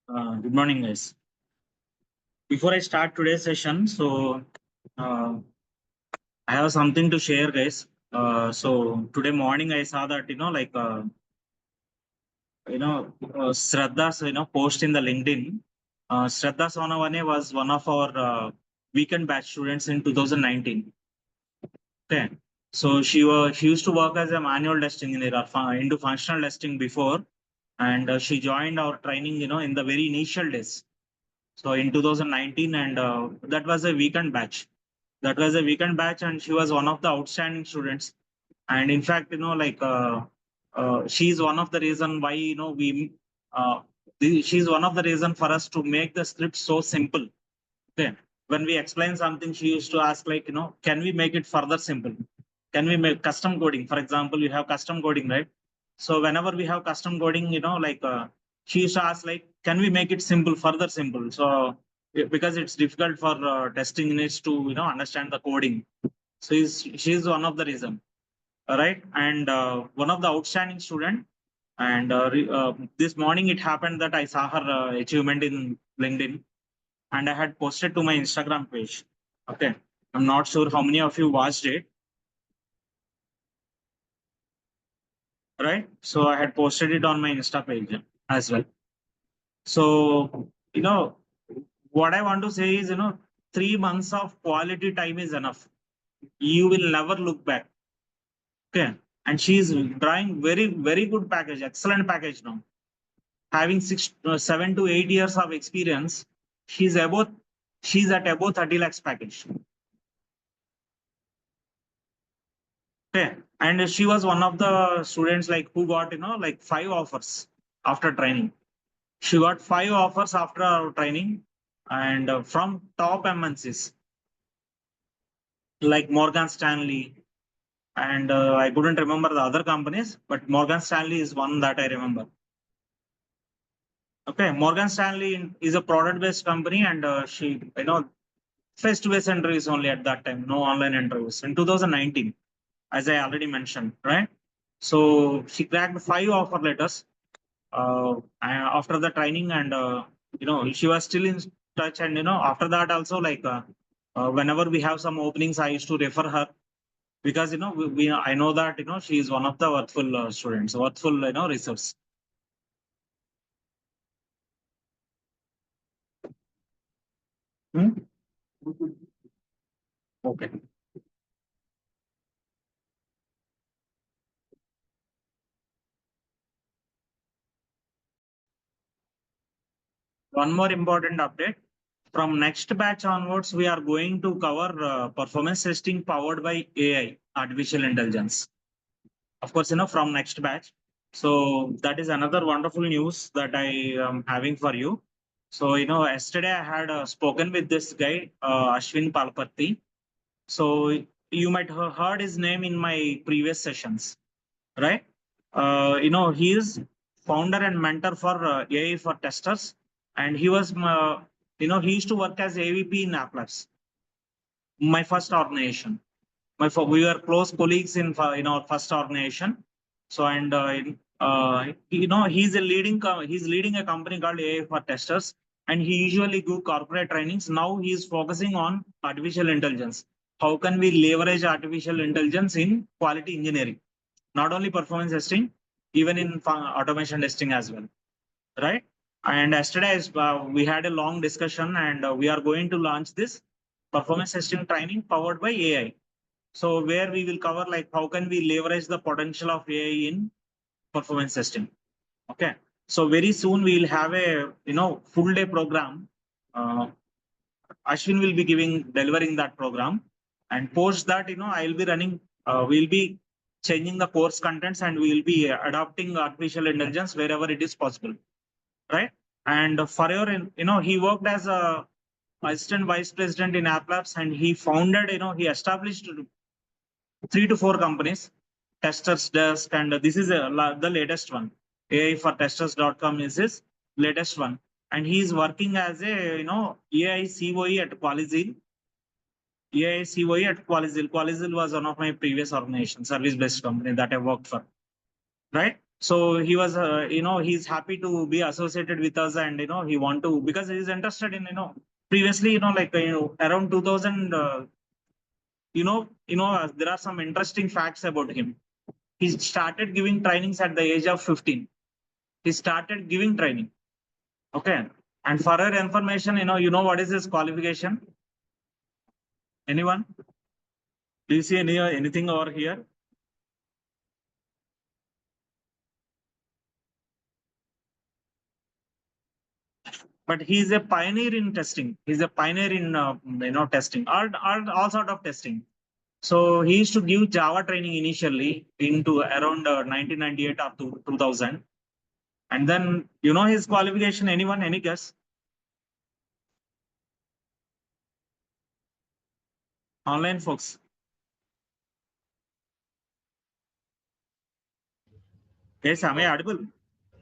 Good morning, guys. Before I start today's session, uh, I have something to share, guys. So today morning I saw that Shraddha's post in the LinkedIn. Shraddha Sonavane was one of our weekend batch students in 2019. Okay, so she used to work as a manual test engineer into functional testing before, and she joined our training, in the very initial days. So in 2019, and that was a weekend batch. That was a weekend batch, and she was one of the outstanding students. And in fact, she's one of the reason why she's one of the reason for us to make the script so simple. Okay, when we explain something, she used to ask like, can we make it further simple? Can we make custom coding? For example, you have custom coding, right? So whenever we have custom coding, she used to ask like, can we make it simple, further simple? So because it's difficult for testing units to understand the coding. So she's one of the reason, all right? And one of the outstanding student. And this morning it happened that I saw her achievement in LinkedIn, and I had posted to my Instagram page. Okay, I'm not sure how many of you watched it, right? So I had posted it on my Insta page as well. So, what I want to say is, 3 months of quality time is enough. You will never look back. Okay. And she is drawing very, very good package, excellent package now. Having 7 to 8 years of experience, she's about she's at above 30 lakhs package. Okay. And she was one of the students like who got, like 5 offers after training. She got 5 offers after our training, and from top MNCs like Morgan Stanley, and I couldn't remember the other companies, but Morgan Stanley is one that I remember. Okay, Morgan Stanley is a product-based company, and she, face-to-face interviews only at that time, no online interviews in 2019, as I already mentioned, right? So she cracked 5 offer letters after the training, and she was still in touch. And after that also, like whenever we have some openings, I used to refer her, because I know that she is one of the worthful students, worthful resource. Hmm? Okay. One more important update. From next batch onwards, we are going to cover performance testing powered by AI, artificial intelligence. Of course, from next batch. So that is another wonderful news that I am having for you. So, yesterday I had spoken with this guy, Ashwin Palpatti. So you might have heard his name in my previous sessions, right? He is founder and mentor for AI for testers, and he was, he used to work as AVP in Applabs, my first organization. We were close colleagues in our first organization. So, and he's leading a company called AI for testers, and he usually do corporate trainings. Now he is focusing on artificial intelligence. How can we leverage artificial intelligence in quality engineering? Not only performance testing, even in automation testing as well, right? And yesterday we had a long discussion, and we are going to launch this performance testing training powered by AI. So where we will cover like how can we leverage the potential of AI in performance testing. Okay. So very soon we will have a full day program. Uh, Ashwin will be delivering that program, and post that I will be running. We'll be changing the course contents, and we will be adopting artificial intelligence wherever it is possible, right? And for your, he worked as a assistant vice president in App Labs, and he founded, he established 3 to 4 companies, Testers Desk, and this is the latest one. AI for testers.com is his latest one. And he is working as a, AI COE at Qualizil. AI COE at Qualizil. Qualizil was one of my previous organizations, service-based company that I worked for, right? So he was, he's happy to be associated with us, and he want to, because he's interested in, previously, around 2000, there are some interesting facts about him. He started giving trainings at the age of 15. He started giving training. Okay. And for your information, what is his qualification? Anyone? Do you see anything over here? But he's a pioneer in testing. He's a pioneer in testing, all sort of testing. So he used to give Java training initially into around 1998 or 2000. And then his qualification. Anyone? Any guess? Online folks. Yes, am I audible?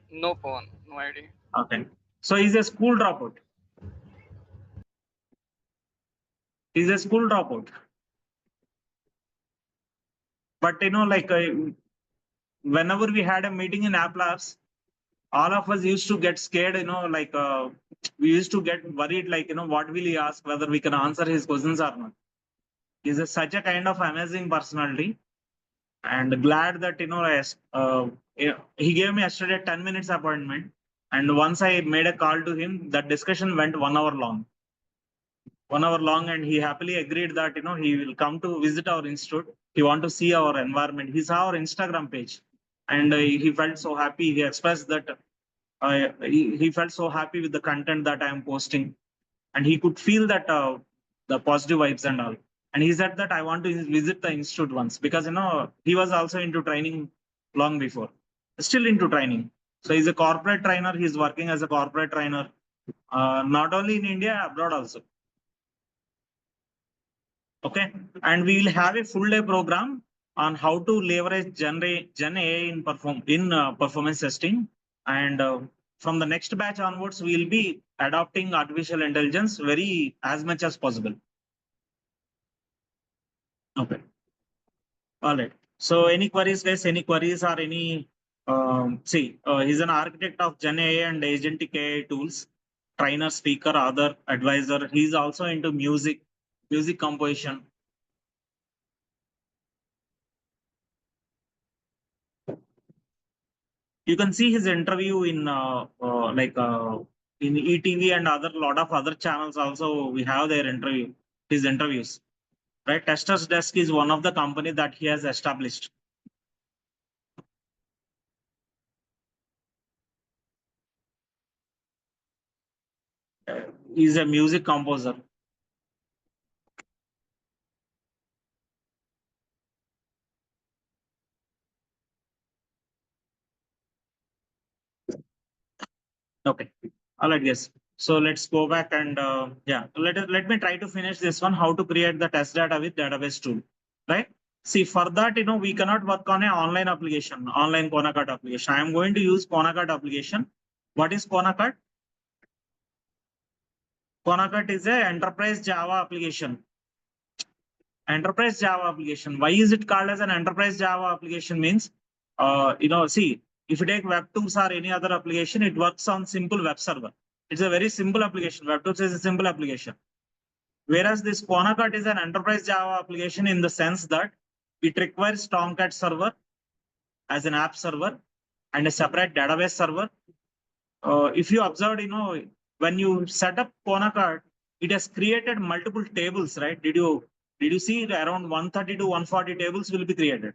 No, Pawan, no idea. Okay. So he's a school dropout. He's a school dropout. But whenever we had a meeting in App Labs, all of us used to get scared, we used to get worried, what will he ask, whether we can answer his questions or not. He's such a kind of amazing personality, and glad that, he gave me yesterday 10 minutes appointment. And once I made a call to him, that discussion went 1 hour long. 1 hour long, and he happily agreed that, he will come to visit our institute. He want to see our environment. He saw our Instagram page, and he felt so happy. He expressed that he felt so happy with the content that I am posting, and he could feel that the positive vibes and all. And he said that I want to visit the institute once, because he was also into training long before, still into training. So he's a corporate trainer. He's working as a corporate trainer, not only in India, abroad also. Okay, and we will have a full day program on how to leverage Gen AI in performance testing. And from the next batch onwards, we will be adopting artificial intelligence very as much as possible. Okay. All right. So any queries, guys? Any queries or any? He's an architect of Gen AI and agentic AI tools, trainer, speaker, author, advisor. He's also into music composition. You can see his interview in in ETV and other lot of other channels also. We have their his interviews. Right, Testers Desk is one of the company that he has established. He's a music composer. Okay, all right, yes. So let's go back and let me try to finish this one. How to create the test data with database tool, right? See, for that, we cannot work on an online application, online Konakat application. I am going to use Konakat application. What is Konakat? Konakat is a enterprise Java application. Enterprise Java application. Why is it called as an enterprise Java application? Means, see, if you take web tools or any other application, it works on simple web server. It's a very simple application. Web tools is a simple application. Whereas this Konakat is an enterprise Java application in the sense that it requires Tomcat server as an app server and a separate database server. If you observed, when you set up Konakat, it has created multiple tables, right? Did you see around 130 to 140 tables will be created,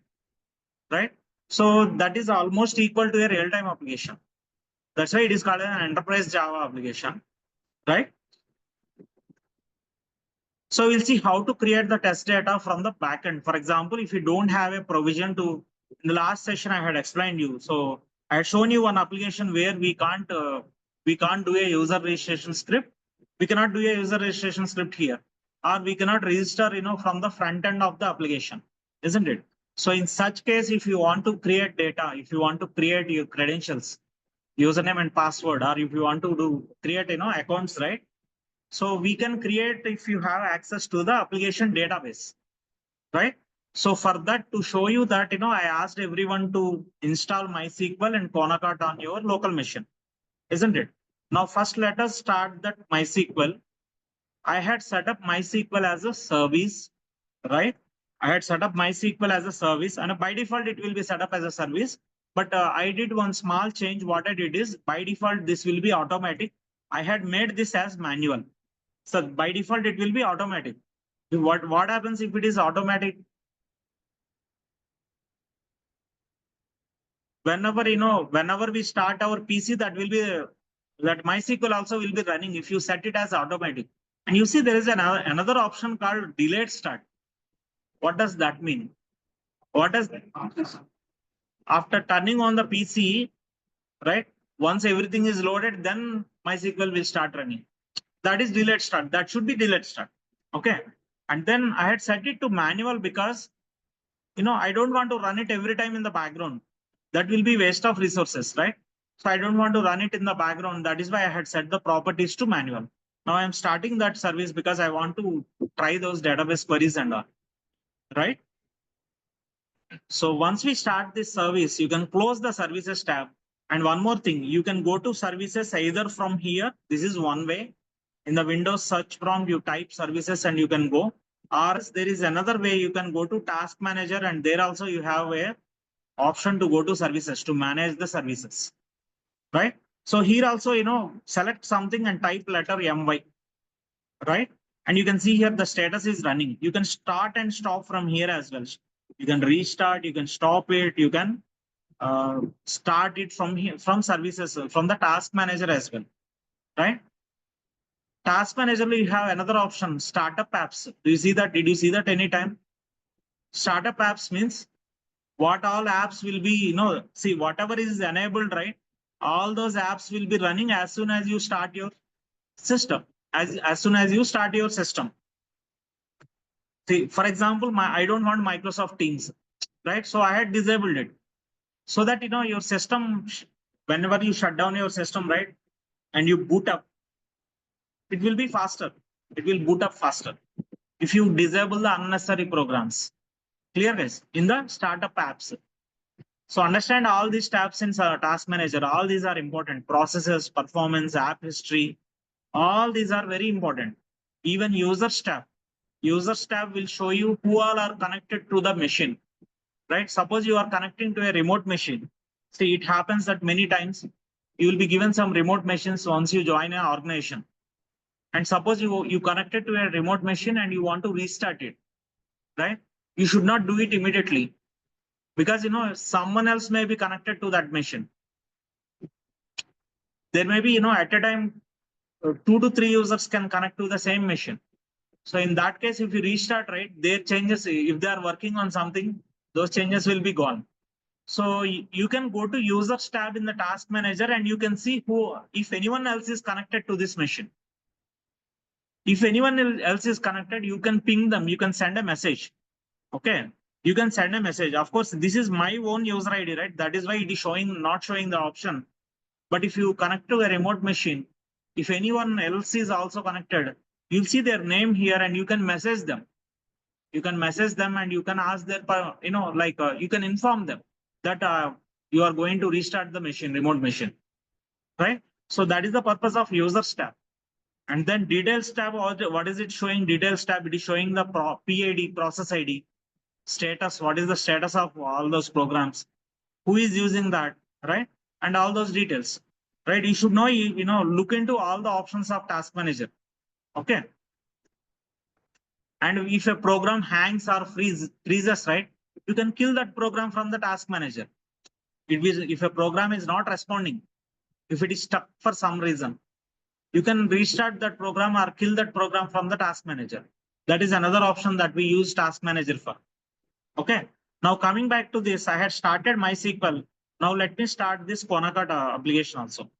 right? So that is almost equal to a real-time application. That's why it is called an enterprise Java application, right? So we'll see how to create the test data from the backend. For example, if you don't have a provision to, in the last session I had explained you. So I had shown you one application where we can't do a user registration script. We cannot do a user registration script here, or we cannot register, from the front end of the application, isn't it? So in such case, if you want to create data, if you want to create your credentials, username and password, or if you want to create, accounts, right? So we can create if you have access to the application database, right? So for that, to show you that, I asked everyone to install MySQL and Konakot on your local machine, isn't it? Now, first let us start that MySQL. I had set up MySQL as a service, right? I had set up MySQL as a service, and by default, it will be set up as a service. But I did one small change. What I did is, by default, this will be automatic. I had made this as manual. So by default, it will be automatic. What happens if it is automatic? Whenever we start our PC, that MySQL also will be running if you set it as automatic. And you see there is another option called delayed start. What does that mean? What does after turning on the PC, right? Once everything is loaded, then MySQL will start running. That is delayed start. That should be delayed start. Okay. And then I had set it to manual because I don't want to run it every time in the background. That will be waste of resources, right? So I don't want to run it in the background. That is why I had set the properties to manual. Now I'm starting that service because I want to try those database queries and all, right? So once we start this service, you can close the services tab. And one more thing, you can go to services either from here. This is one way. In the Windows search prompt, you type services and you can go. Or there is another way, you can go to task manager, and there also you have a option to go to services to manage the services, right? So here also, select something and type letter MY, right? And you can see here the status is running. You can start and stop from here as well. You can restart, you can stop it, you can start it from here, from services, from the task manager as well, right? Task manager, you have another option, startup apps. Do you see that? Did you see that anytime? Startup apps means what all apps will be, see whatever is enabled, right? All those apps will be running as soon as you start your system, as soon as you start your system. See, for example, I don't want Microsoft Teams, right? So I had disabled it so that, your system, whenever you shut down your system, right? And you boot up, it will be faster. It will boot up faster if you disable the unnecessary programs. Clear, guys? In the startup apps. So understand all these tabs in task manager. All these are important. Processes, performance, app history. All these are very important. Even users tab. Users tab will show you who all are connected to the machine, right? Suppose you are connecting to a remote machine. See, it happens that many times you will be given some remote machines once you join an organization. And suppose you connected to a remote machine and you want to restart it, right? You should not do it immediately because someone else may be connected to that machine. There may be, at a time, 2 to 3 users can connect to the same machine. So in that case, if you restart, right, their changes, if they are working on something, those changes will be gone. So you can go to users tab in the task manager and you can see if anyone else is connected to this machine. If anyone else is connected, you can ping them, you can send a message. Okay. You can send a message. Of course, this is my own user ID, right? That is why it is not showing the option. But if you connect to a remote machine, if anyone else is also connected, you'll see their name here and you can message them. You can message them and you can ask their, you can inform them that you are going to restart the machine, remote machine, right? So that is the purpose of users tab. And then details tab, what is it showing? Details tab, it is showing the PID, process ID, status. What is the status of all those programs? Who is using that, right? And all those details, right? You should know, look into all the options of task manager. Okay. And if a program hangs or freezes, right, you can kill that program from the task manager. If a program is not responding, if it is stuck for some reason, you can restart that program or kill that program from the task manager. That is another option that we use task manager for. Okay. Now coming back to this, I had started MySQL. Now let me start this Konakot application also.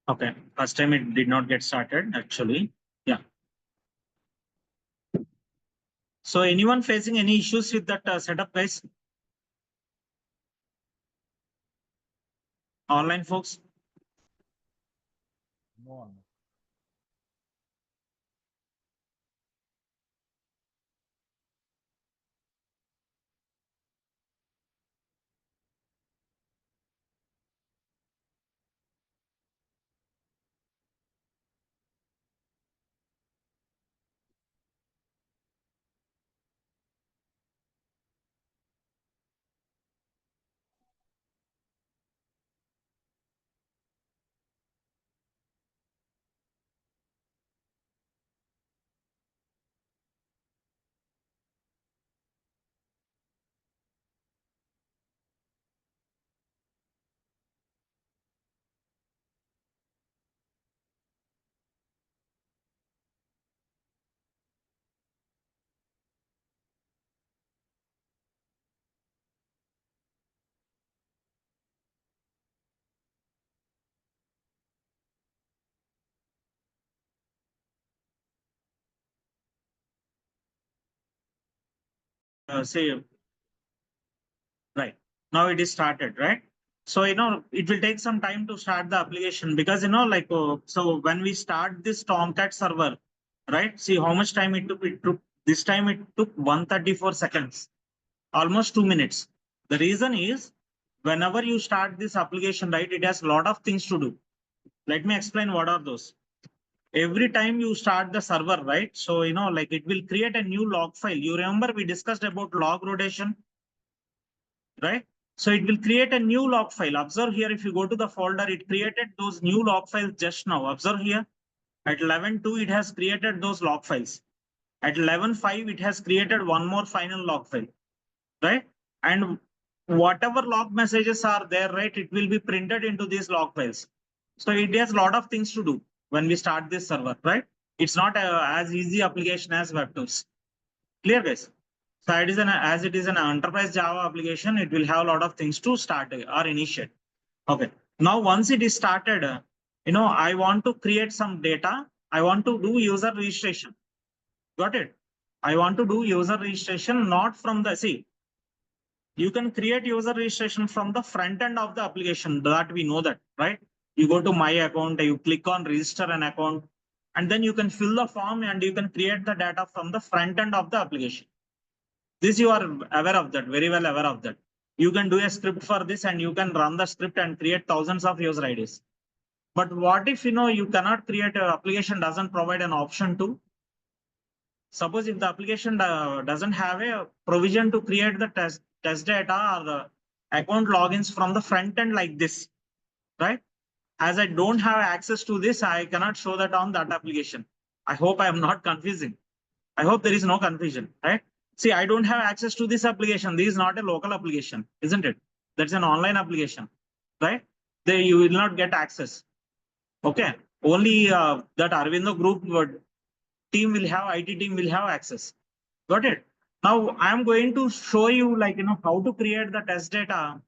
Okay, first time it did not get started actually. Yeah. So anyone facing any issues with that setup, guys? Online folks? No. Say right now it is started, right? So it will take some time to start the application because like so when we start this Tomcat server, right? See how much time it took. It took this time it took 134 seconds, almost 2 minutes. The reason is whenever you start this application, right, it has a lot of things to do. Let me explain what are those. Every time you start the server, right? So like it will create a new log file. You remember we discussed about log rotation, right? So it will create a new log file. Observe here, if you go to the folder, it created those new log files just now. Observe here at 11.2, it has created those log files. At 11.5, it has created one more final log file, right? And whatever log messages are there, right, it will be printed into these log files. So it has a lot of things to do when we start this server, right? It's not as easy application as web tools. Clear, guys? So it is as it is an enterprise Java application, it will have a lot of things to start or initiate. Okay. Now, once it is started, I want to create some data. I want to do user registration. Got it? I want to do user registration, not from the, see, you can create user registration from the front end of the application, that we know that, right? You go to my account, you click on register an account, and then you can fill the form and you can create the data from the front end of the application. This you are aware of that, very well aware of that. You can do a script for this and you can run the script and create thousands of user IDs. But what if you cannot create an application doesn't provide an option to? Suppose if the application doesn't have a provision to create the test data or the account logins from the front end like this, right? As I don't have access to this, I cannot show that on that application. I hope I am not confusing. I hope there is no confusion, right? See, I don't have access to this application. This is not a local application, isn't it? That's an online application, right? There you will not get access. Okay. Only that Arvindo group team will have, IT team will have access. Got it? Now I am going to show you like, how to create the test data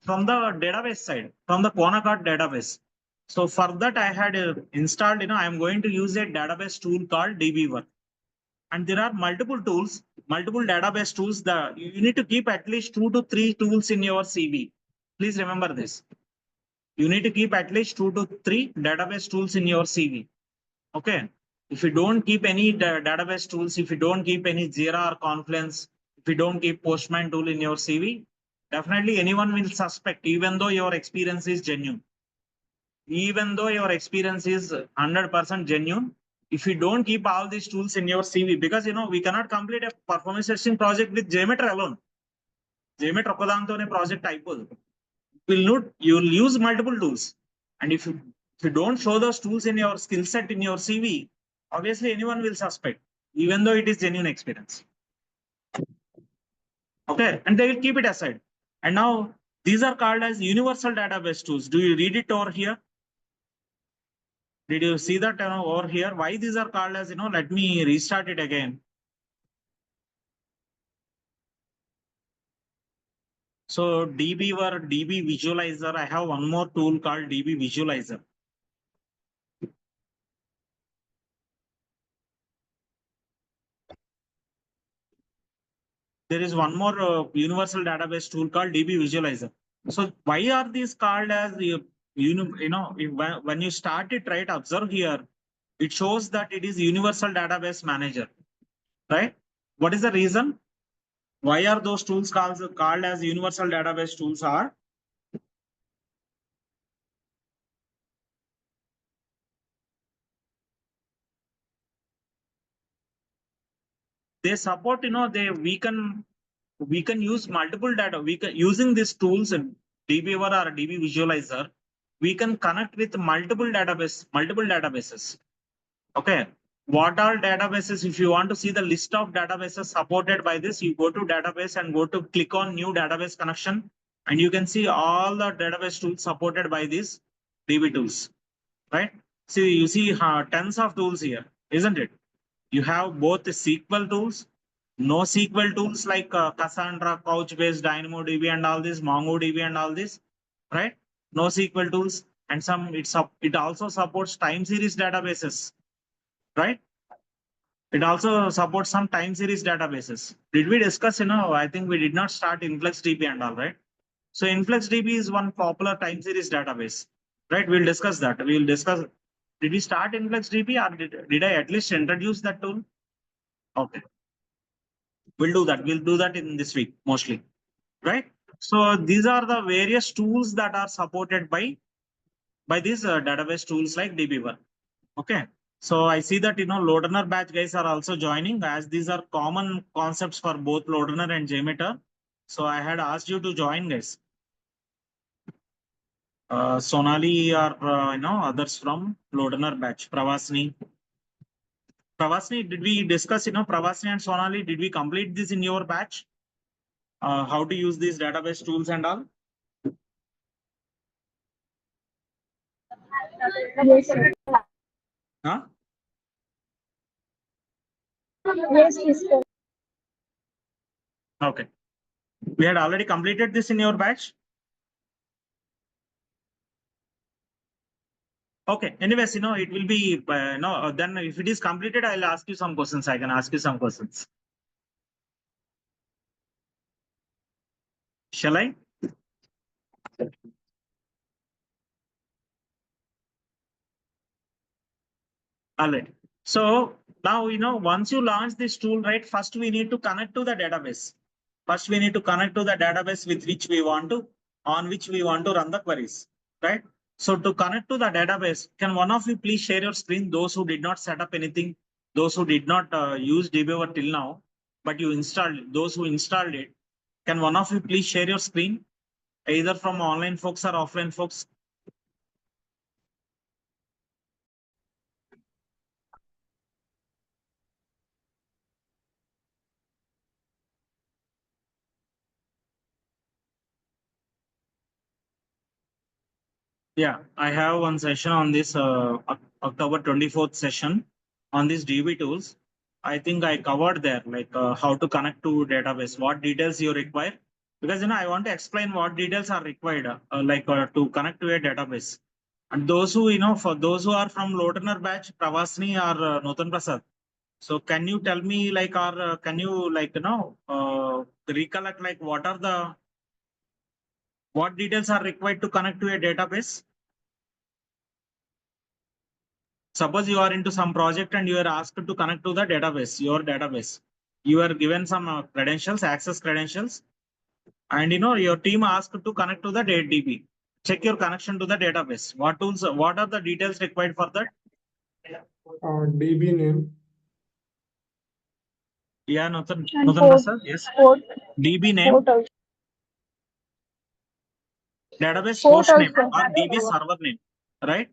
from the database side, from the Quanacart database. So for that I had installed, I am going to use a database tool called DBeaver. And there are multiple tools, multiple database tools that you need to keep at least 2 to 3 tools in your CV. Please remember this. You need to keep at least 2 to 3 database tools in your CV. Okay. If you don't keep any database tools, if you don't keep any Jira or Confluence, if you don't keep Postman tool in your CV, definitely anyone will suspect, even though your experience is genuine. Even though your experience is 100% genuine, if you don't keep all these tools in your CV, because we cannot complete a performance testing project with JMeter alone. JMeter ఒక్కదాంతోనే project అయిపోదు. You'll use multiple tools. And if you don't show those tools in your skill set in your CV, obviously anyone will suspect, even though it is genuine experience. Okay, and they will keep it aside. And now these are called as universal database tools. Do you read it over here? Did you see that over here? Why these are called as, let me restart it again. So DBeaver, DB Visualizer, I have one more tool called DB Visualizer. there is one more universal database tool called DB Visualizer. So why are these called as when you start it, right? Observe here, it shows that it is universal database manager, right? What is the reason? Why are those tools called as universal database tools are? They support, we can use multiple data. We can using these tools, DBeaver or DB Visualizer, we can connect with multiple databases. Okay. What are databases? If you want to see the list of databases supported by this, you go to database and go to click on new database connection, and you can see all the database tools supported by these DB tools, right? See, you see tons of tools here, isn't it? You have both the SQL tools, NoSQL tools like Cassandra, Couchbase, DynamoDB, and all this, MongoDB, and all this, right? NoSQL tools, and it also supports time series databases, right? It also supports some time series databases. Did we discuss? I think we did not start InfluxDB and all, right? So InfluxDB is one popular time series database, right? We'll discuss that. We'll discuss. Did we start InfluxDB, or did I at least introduce that tool? Okay. We'll do that. We'll do that in this week mostly, right? So these are the various tools that are supported by these database tools like DBeaver. Okay. So I see that LoadRunner batch guys are also joining, as these are common concepts for both LoadRunner and JMeter. So I had asked you to join, guys. Sonali or others from LoadRunner batch. Pravasni, did we discuss? Pravasni and Sonali, did we complete this in your batch? How to use these database tools and all? Yes, Huh? yes, Mr. Okay. We had already completed this in your batch. Okay. Anyways, it will be, then if it is completed, I'll ask you some questions. I can ask you some questions. Shall I? All right. So now, once you launch this tool, right, first we need to connect to the database. First, we need to connect to the database with which we want to, on which we want to run the queries, right? So to connect to the database, can one of you please share your screen? Those who did not set up anything, those who did not use DBeaver till now, but you installed it, those who installed it, can one of you please share your screen, either from online folks or offline folks? Yeah, I have one session on this October 24th session on these DB tools. I think I covered there, like how to connect to database, what details you require. Because I want to explain what details are required, to connect to a database. And those who, for those who are from LoadRunner batch, Pravasni or Nutan Prasad. So can you tell me, can you recollect, what details are required to connect to a database? Suppose you are into some project and you are asked to connect to the database, your database. You are given some credentials, access credentials, and your team asked to connect to the DB. Check your connection to the database. What tools? What are the details required for that? DB name. Yeah, Nutan And Prasad, yes. port DB name, also. database Port host name, also. or DB server name, right?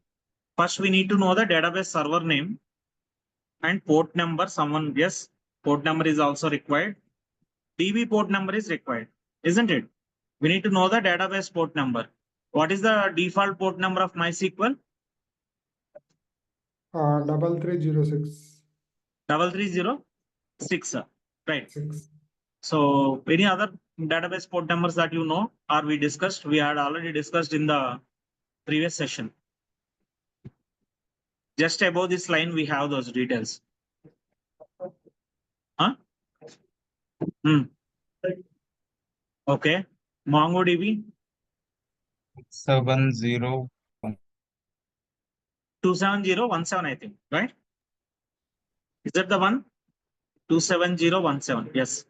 First, we need to know the database server name and port number. Someone, yes, port number is also required. DB port number is required, isn't it? We need to know the database port number. What is the default port number of MySQL? 3306. 3306, right? 6. So any other database port numbers that you know, or we discussed? We had already discussed in the previous session. Just above this line, we have those details. Huh? Okay. MongoDB 70. 27017, I think, right? Is that the one? 27017. Yes.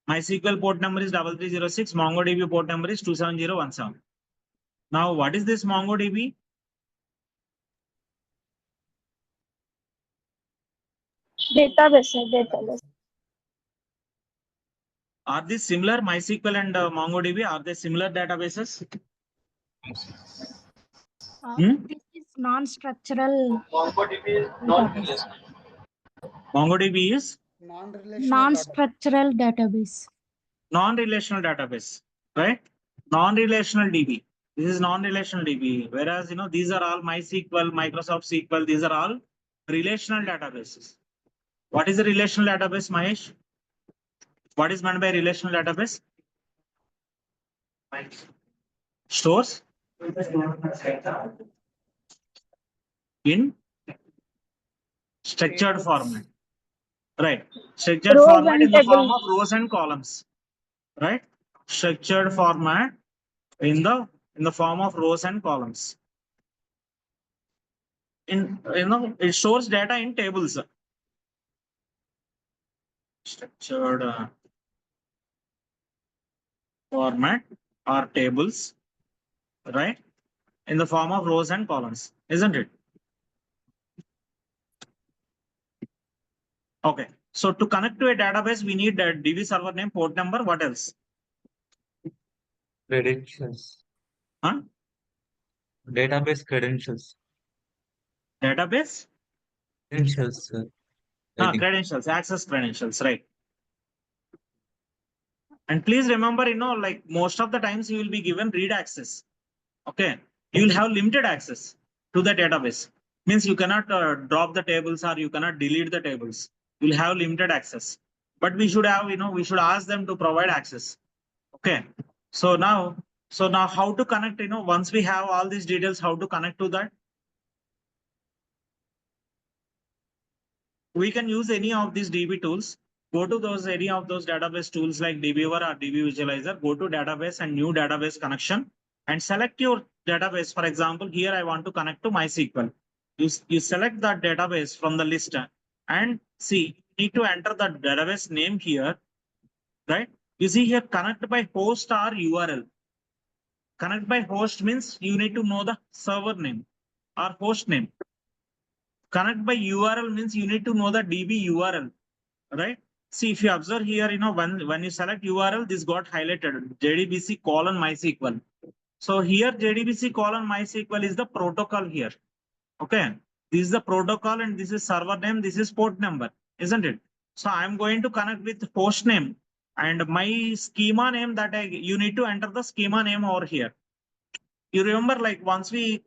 MySQL port number is 3306. MongoDB port number is 27017. Now, what is this MongoDB? Database, sir, database. Are these similar? MySQL and MongoDB, are they similar databases? This is non-structural database. MongoDB is Non-structural database. non-relational database, right? Non-relational DB. This is non-relational DB. Whereas, these are all MySQL, Microsoft SQL. These are all relational databases. What is a relational database, Mahesh? What is meant by relational database? Stores in structured format, right? Structured Rows format and in the form tables. of rows and columns, right? Structured format in the form of rows and columns. It stores data in tables. Structured format or tables, right? In the form of rows and columns, isn't it? Okay. So to connect to a database, we need a DB server name, port number. What else? Credentials. Huh? Database credentials. Database? Credentials, sir. I think. Credentials, access credentials, right? And please remember, like most of the times you will be given read access. Okay. You will have limited access to the database. Means you cannot drop the tables or you cannot delete the tables. You will have limited access. But we should have, we should ask them to provide access. Okay. So now how to connect, once we have all these details, how to connect to that? We can use any of these DB tools. Go to any of those database tools like DBeaver or DB Visualizer. Go to database and new database connection and select your database. For example, here I want to connect to MySQL. You select that database from the list and see, you need to enter the database name here, right? You see here, connect by host or URL. Connect by host means you need to know the server name or host name. Connect by URL means you need to know the DB URL, right? See, if you observe here, when you select URL, this got highlighted JDBC:MySQL. So here JDBC:MySQL is the protocol here. Okay. This is the protocol and this is server name. This is port number, isn't it? So I'm going to connect with host name and my schema name you need to enter the schema name over here. You remember, like once we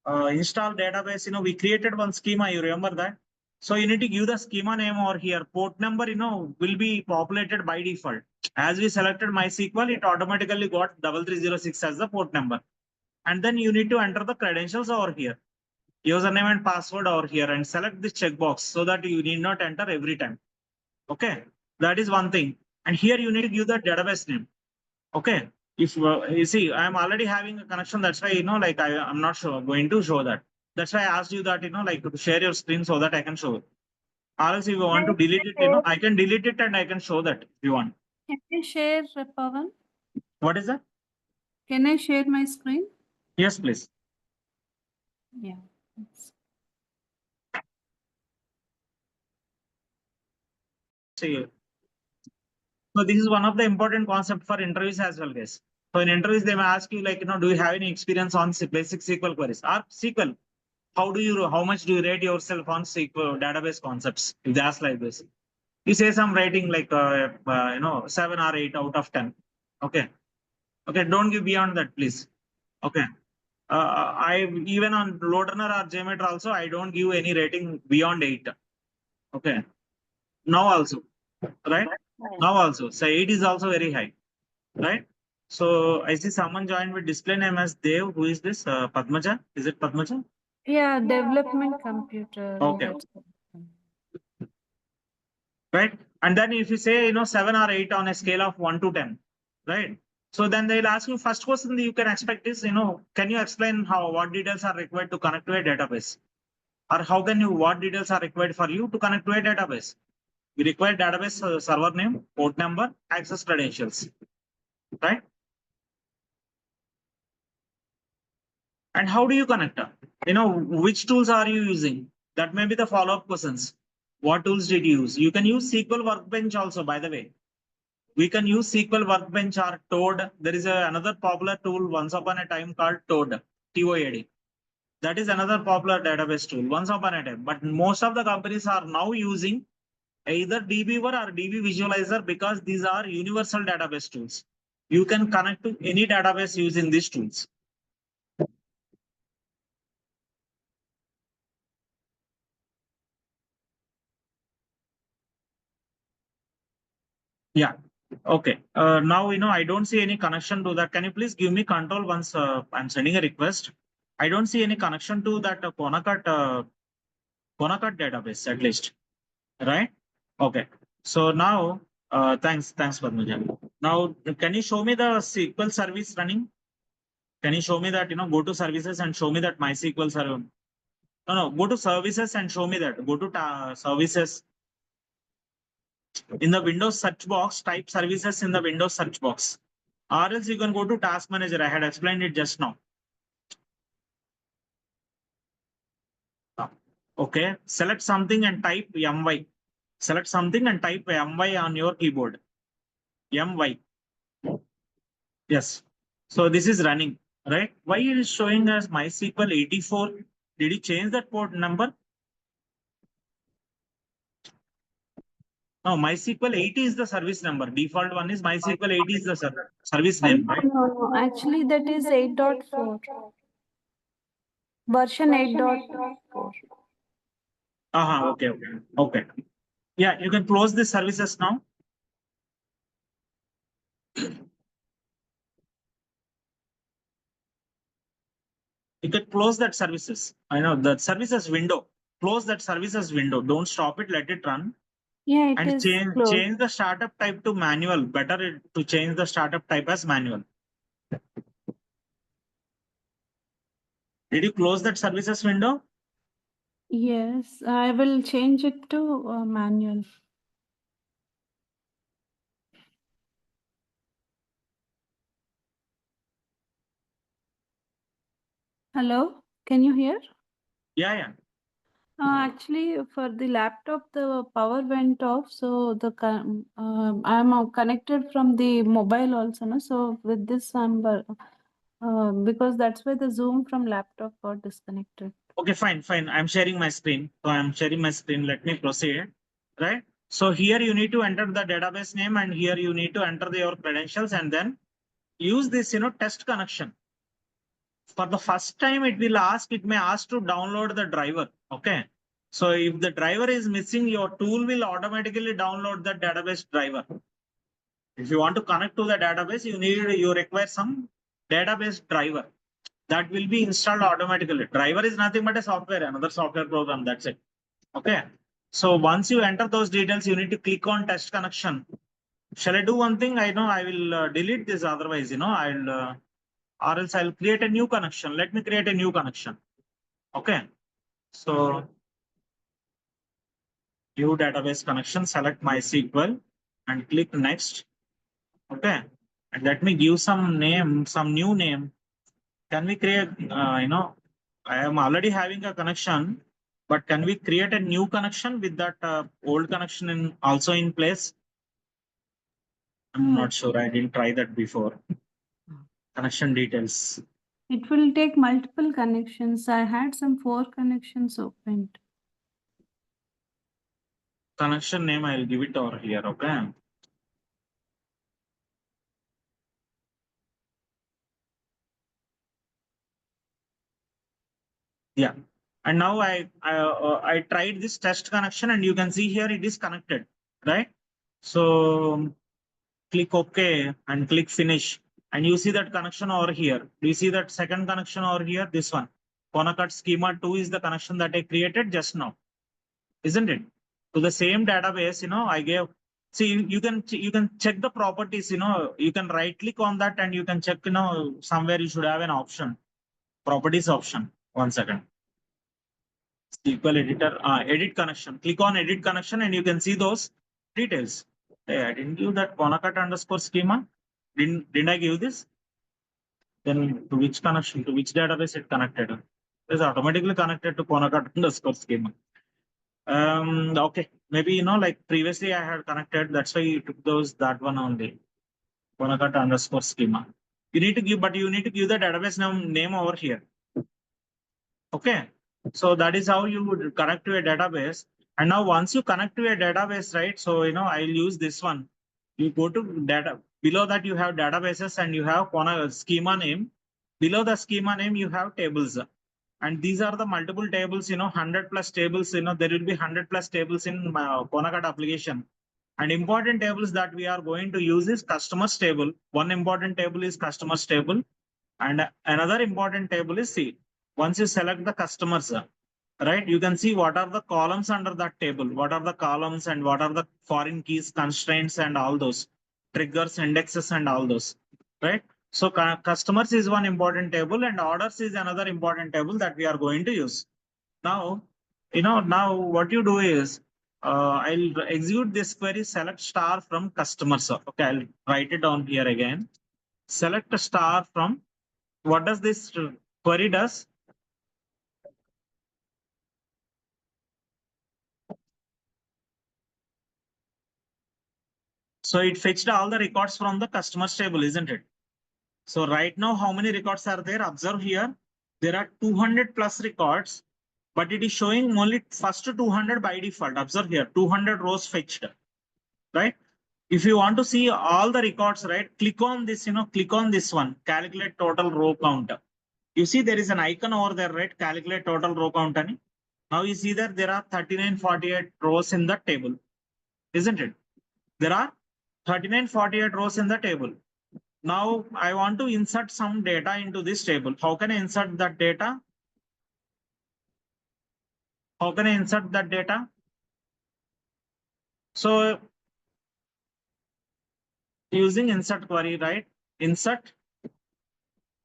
install database, we created one schema. You remember that? So you need to give the schema name over here. Port number, will be populated by default. As we selected MySQL, it automatically got 3306 as the port number. And then you need to enter the credentials over here. Username and password over here and select this checkbox so that you need not enter every time. Okay. That is one thing. And here you need to give the database name. Okay. If you see, I'm already having a connection. That's why, like I'm not going to show that. That's why I asked you that, like to share your screen so that I can show it. Or else if you want to delete it, I can delete it and I can show that if you want. Can I share, Pawan? What is that? Can I share my screen? Yes, please. Yeah. See. So this is one of the important concept for interviews as well, guys. So in interviews, they may ask you like, do you have any experience on basic SQL queries or SQL? How much do you rate yourself on SQL database concepts? If they ask like this, you say some rating like, 7 or 8 out of 10. Okay. Okay. Don't give beyond that, please. Okay. I even on LoadRunner or JMeter also, I don't give any rating beyond 8. Okay. Now also, right? Now also, so 8 is also very high, right? So I see someone joined with display name as Dev. Who is this? Padmaja? Is it Padmaja? Yeah, development computer. Okay. right? And then if you say, 7 or 8 on a scale of 1 to 10, right? So then they'll ask you, first question you can expect is, can you explain what details are required to connect to a database? Or what details are required for you to connect to a database? We require database server name, port number, access credentials, right? And how do you connect? Which tools are you using? That may be the follow-up questions. What tools did you use? You can use SQL Workbench also, by the way. We can use SQL Workbench or Toad. There is another popular tool once upon a time called Toad, TOAD. That is another popular database tool once upon a time. But most of the companies are now using either DBeaver or DB Visualizer because these are universal database tools. You can connect to any database using these tools. Yeah. Okay. Now, I don't see any connection to that. Can you please give me control once I'm sending a request? I don't see any connection to that Konakat database at least, right? Okay. So now, thanks, Padmaja. Now, can you show me the SQL service running? Can you show me that, go to services and show me that MySQL server? No, go to services and show me that. Go to services. In the Windows search box, type services in the Windows search box. Or else you can go to task manager. I had explained it just now. Okay, select something and type MY. Select something and type MY on your keyboard. MY. Yes. So this is running, right? Why it is showing as MySQL 84? Did you change that port number? No, MySQL 80 is the service number. Default one is MySQL 80 is the service name, right? No, actually that is 8.4. Version 8.4. Okay. Okay. Yeah, you can close the services now. You can close that services. I know that services window. Close that services window. Don't stop it. Let it run. Yeah, it And is closed. change the startup type to manual. Better to change the startup type as manual. Did you close that services window? Yes, I will change it to manual. Hello, can you hear? Yeah. Actually, for the laptop, the power went off, so I am connected from the mobile also, no? So with this, because that's why the Zoom from laptop got disconnected. Okay, fine. I'm sharing my screen. So I'm sharing my screen. Let me proceed. Right. So here you need to enter the database name and here you need to enter your credentials and then use this, test connection. For the first time, it may ask to download the driver. Okay. So if the driver is missing, your tool will automatically download the database driver. If you want to connect to the database, you require some database driver that will be installed automatically. Driver is nothing but a software, another software program. That's it. Okay. So once you enter those details, you need to click on test connection. Shall I do one thing? I know I will delete this. Otherwise, or else I'll create a new connection. Let me create a new connection. Okay. So new database connection, select MySQL and click next. Okay. And let me give some name, some new name. Can we create, I am already having a connection, but can we create a new connection with that old connection also in place? I'm not sure. I didn't try that before. Connection details. It will take multiple connections. I had some 4 connections opened. Connection name, I'll give it over here. Okay. Yeah. And now I tried this test connection and you can see here it is connected, right? So click OK and click finish. And you see that connection over here. Do you see that second connection over here? This one. Konakat schema 2 is the connection that I created just now. Isn't it? to the same database, I gave, see, you can check the properties, you can right click on that and you can check, somewhere you should have an option, properties option. 1 second. SQL editor, edit connection. Click on edit connection and you can see those details. Hey, I didn't give that Ponakat underscore schema. Didn't I give this? Then to which connection, to which database it connected? It is automatically connected to Ponakat underscore schema. Okay, maybe, like previously I had connected, that's why you took that one only. Ponakat underscore schema. You need to give, but you need to give the database name over here. Okay. So that is how you would connect to a database. And now once you connect to a database, right? So, I'll use this one. You go to data. Below that you have databases and you have schema name. Below the schema name, you have tables. And these are the multiple tables, 100 plus tables, there will be 100 plus tables in Ponakat application. And important tables that we are going to use is customers table. One important table is customers table. And another important table is C. Once you select the customers, right, you can see what are the columns under that table, what are the columns and what are the foreign keys, constraints, and all those triggers, indexes, and all those, right? So customers is one important table and orders is another important table that we are going to use. Now, now what you do is, I'll execute this query, select star from customers. Okay, I'll write it down here again. Select a star from, what does this query does? So it fetched all the records from the customers table, isn't it? So right now, how many records are there? Observe here. There are 200 plus records, but it is showing only first 200 by default. Observe here, 200 rows fetched, right? If you want to see all the records, right, click on this, click on this one, calculate total row count. You see there is an icon over there, right? Calculate total row count. Now you see that there are 3948 rows in the table, isn't it? There are 3948 rows in the table. Now I want to insert some data into this table. How can I insert that data? How can I insert that data? So using insert query, right? Insert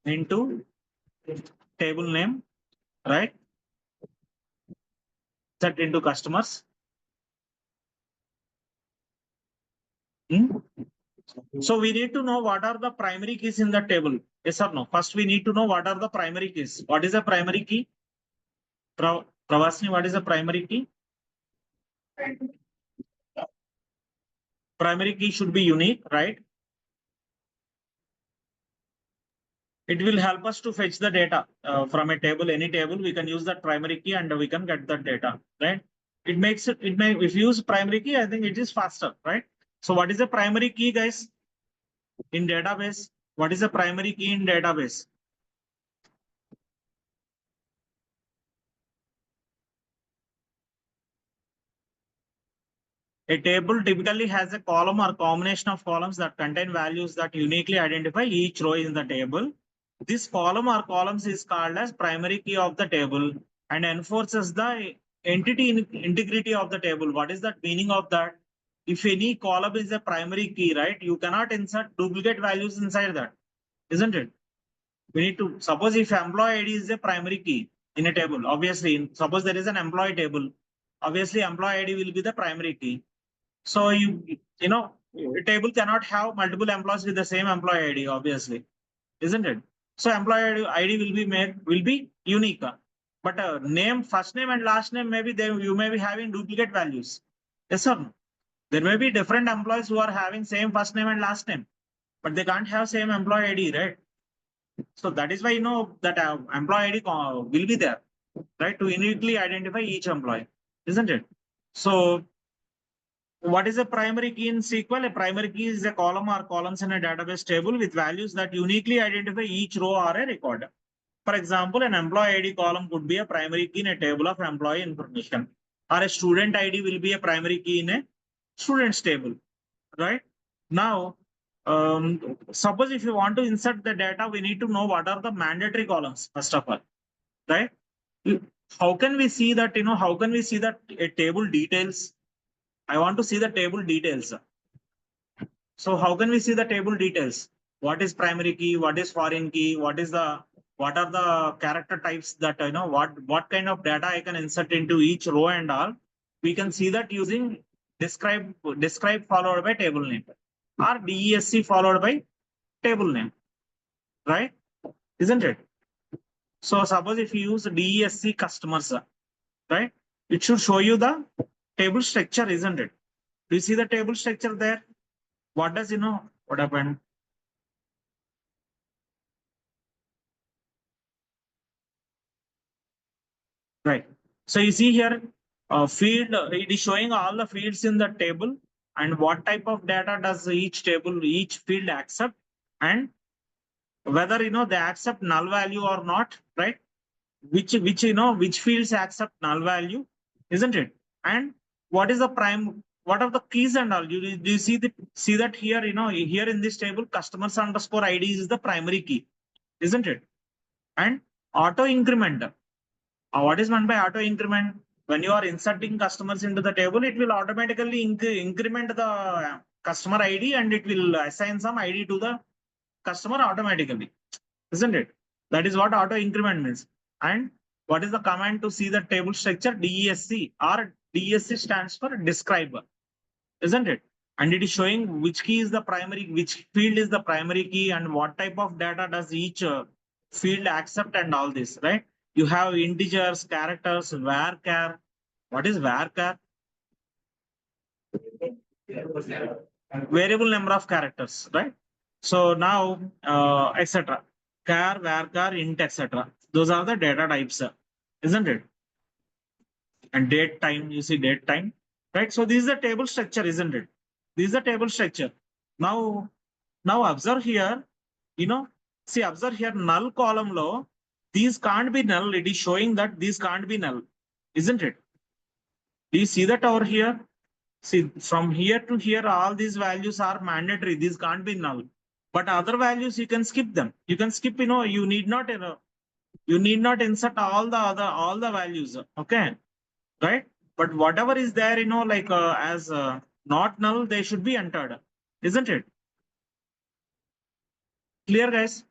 into table name, right? Insert into customers. So we need to know what are the primary keys in the table. Yes or no? First, we need to know what are the primary keys. What is a primary key? Pravasni, what is a primary key? Primary key should be unique, right? It will help us to fetch the data from a table, any table. We can use that primary key and we can get that data, right? It makes it, if you use primary key, I think it is faster, right? So what is the primary key, guys? In database, what is the primary key in database? A table typically has a column or combination of columns that contain values that uniquely identify each row in the table. This column or columns is called as primary key of the table and enforces the entity integrity of the table. What is the meaning of that? If any column is a primary key, right, you cannot insert duplicate values inside that, isn't it? We need to, suppose if employee ID is a primary key in a table, obviously, suppose there is an employee table, obviously employee ID will be the primary key. So a table cannot have multiple employees with the same employee ID, obviously, isn't it? So employee ID will be unique. But name, first name and last name, maybe you may be having duplicate values. Yes or no? There may be different employees who are having same first name and last name, but they can't have same employee ID, right? So that is why that employee ID will be there, right? To uniquely identify each employee, isn't it? So what is a primary key in SQL? A primary key is a column or columns in a database table with values that uniquely identify each row or a record. For example, an employee ID column could be a primary key in a table of employee information, or a student ID will be a primary key in a students table, right? Now, suppose if you want to insert the data, we need to know what are the mandatory columns, first of all, right? How can we see that, how can we see that a table details? I want to see the table details. So how can we see the table details? What is primary key? What is foreign key? What are the character types that what kind of data I can insert into each row and all? We can see that using describe followed by table name or DESC followed by table name, right? Isn't it? So suppose if you use DESC customers, right? It should show you the table structure, isn't it? Do you see the table structure there? What does what happened? Right. So you see here, field, it is showing all the fields in the table and what type of data does each field accept, and whether they accept null value or not, right? Which fields accept null value, isn't it? And what is the what are the keys and all? Do you see that here, here in this table, customers underscore ID is the primary key, isn't it? And auto increment. What is meant by auto increment? When you are inserting customers into the table, it will automatically increment the customer ID and it will assign some ID to the customer automatically, isn't it? That is what auto increment means. And what is the command to see the table structure? DESC, or DESC stands for describe, isn't it? And it is showing which key is the primary, which field is the primary key, and what type of data does each field accept, and all this, right? You have integers, characters, varchar. What is varchar? Variable number of characters, right? So now, etc. Char, varchar, int, etc. Those are the data types, isn't it? And date time, you see date time, right? So this is the table structure, isn't it? This is the table structure. Now observe here, see, observe here, null column low. These can't be null. It is showing that these can't be null, isn't it? Do you see that over here? See, from here to here, all these values are mandatory. These can't be null. But other values, you can skip them. You can skip, you need not insert all the values. Okay, right? But whatever is there, as not null, they should be entered, isn't it? Clear, guys?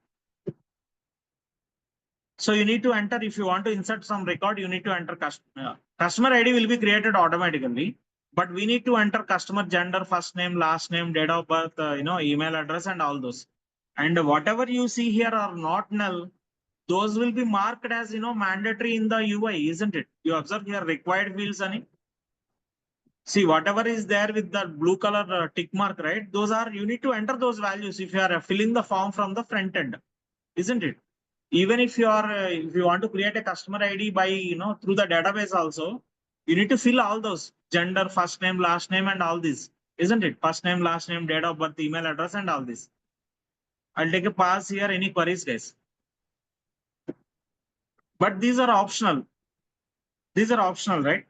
So you need to enter, if you want to insert some record, you need to enter customer ID will be created automatically, but we need to enter customer gender, first name, last name, date of birth, email address, and all those. And whatever you see here are not null, those will be marked as mandatory in the UI, isn't it? You observe here required fields, Ani. See, whatever is there with the blue color tick mark, right? Those are, you need to enter those values if you are filling the form from the front end, isn't it? Even if you want to create a customer ID by, through the database also, you need to fill all those gender, first name, last name, and all this, isn't it? First name, last name, date of birth, email address, and all this. I'll take a pause here. Any queries, guys? But these are optional. These are optional, right?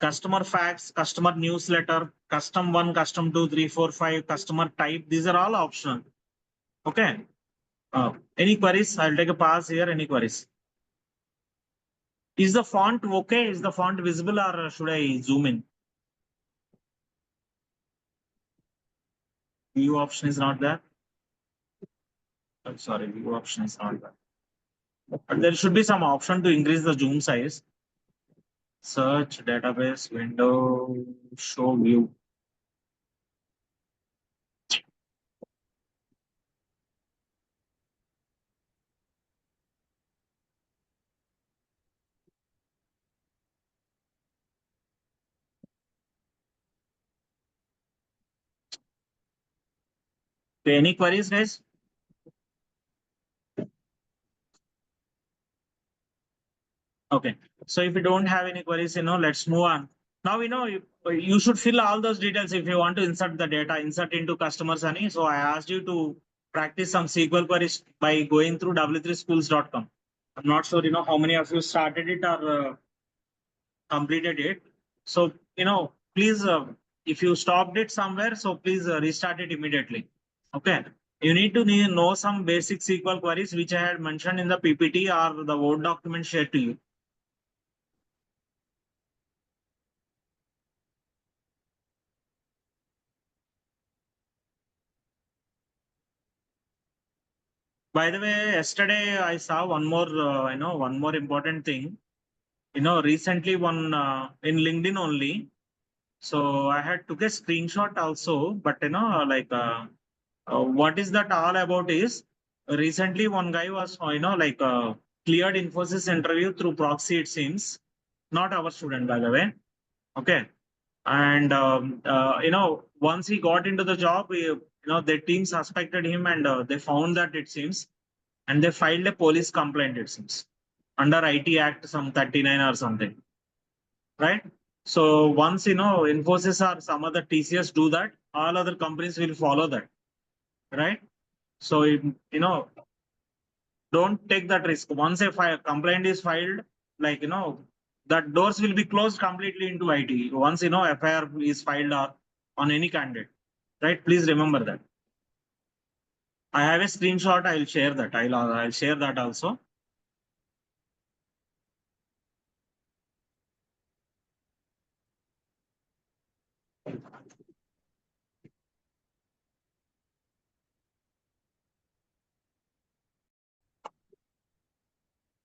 Customer facts, customer newsletter, custom 1, custom 2, 3, 4, 5, customer type. These are all optional. Okay. Any queries? I'll take a pause here. Any queries? Is the font okay? Is the font visible, or should I zoom in? View option is not there. I'm sorry, view option is not there. But there should be some option to increase the zoom size. Search, database, window, show view. Okay, any queries, guys? Okay, so if you don't have any queries, let's move on. Now, you should fill all those details if you want to insert the data, insert into customers, Ani. So I asked you to practice some SQL queries by going through w3schools.com. I'm not sure, how many of you started it or completed it. So, please, if you stopped it somewhere, so please restart it immediately. Okay. You need to know some basic SQL queries, which I had mentioned in the PPT or the Word document shared to you. By the way, yesterday I saw one more, one more important thing. Recently one in LinkedIn only. So I had took a screenshot also, but what is that all about is recently one guy was, cleared Infosys interview through proxy, it seems, not our student, by the way. Okay. And, once he got into the job, their team suspected him and they found that, it seems, and they filed a police complaint, it seems, under IT Act, some 39 or something. Right. So once, Infosys or some other TCS do that, all other companies will follow that. Right. So, don't take that risk. Once a complaint is filed, that doors will be closed completely into IT. Once, FIR is filed on any candidate, right? Please remember that. I have a screenshot. I'll share that. I'll share that also.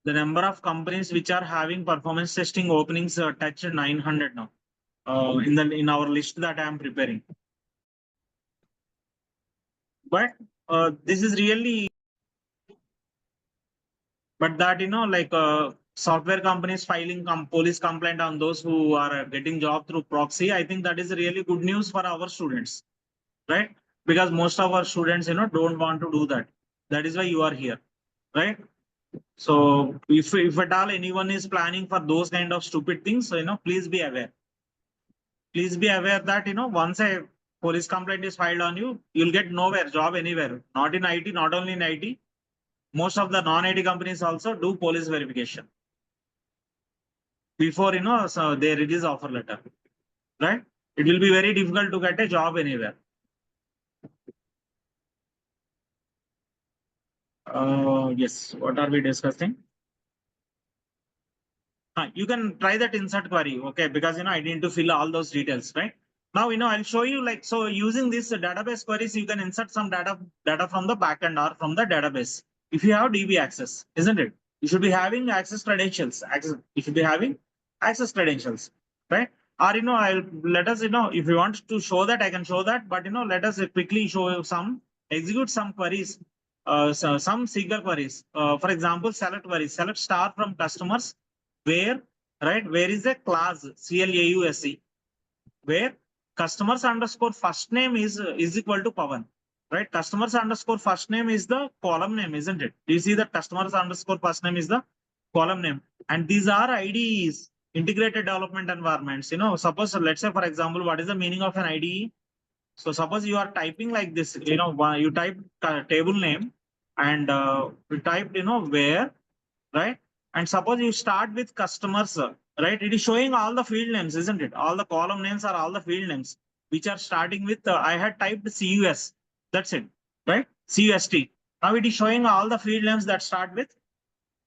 The number of companies which are having performance testing openings touched 900 now. In our list that I am preparing. But this is really, but that, software companies filing police complaint on those who are getting job through proxy, I think that is really good news for our students, right? Because most of our students, don't want to do that. That is why you are here, right? So if at all anyone is planning for those kind of stupid things, please be aware. Please be aware that, once a police complaint is filed on you, you'll get nowhere job anywhere, not in IT, not only in IT. Most of the non-IT companies also do police verification before, so they release offer letter, right? It will be very difficult to get a job anywhere. Yes, what are we discussing? You can try that insert query, okay? Because, I need to fill all those details, right? Now, I'll show you so using this database queries, you can insert some data from the backend or from the database. If you have DB access, isn't it? You should be having access credentials. You should be having access credentials, right? Or, I'll let us, if you want to show that, I can show that. But, let us quickly show you execute some queries, some SQL queries. For example, select queries, select star from customers. Where is a class CLAUSE where customers underscore first name is equal to Pawan, right? Customers underscore first name is the column name, isn't it? Do you see that customers underscore first name is the column name? And these are IDEs, integrated development environments. Suppose, let's say, for example, what is the meaning of an IDE? So suppose you are typing like this, you type table name and you typed, where, right? And suppose you start with customers, right? It is showing all the field names, isn't it? All the column names are all the field names, which are starting with, I had typed CUS. That's it, right? CUST. Now it is showing all the field names that start with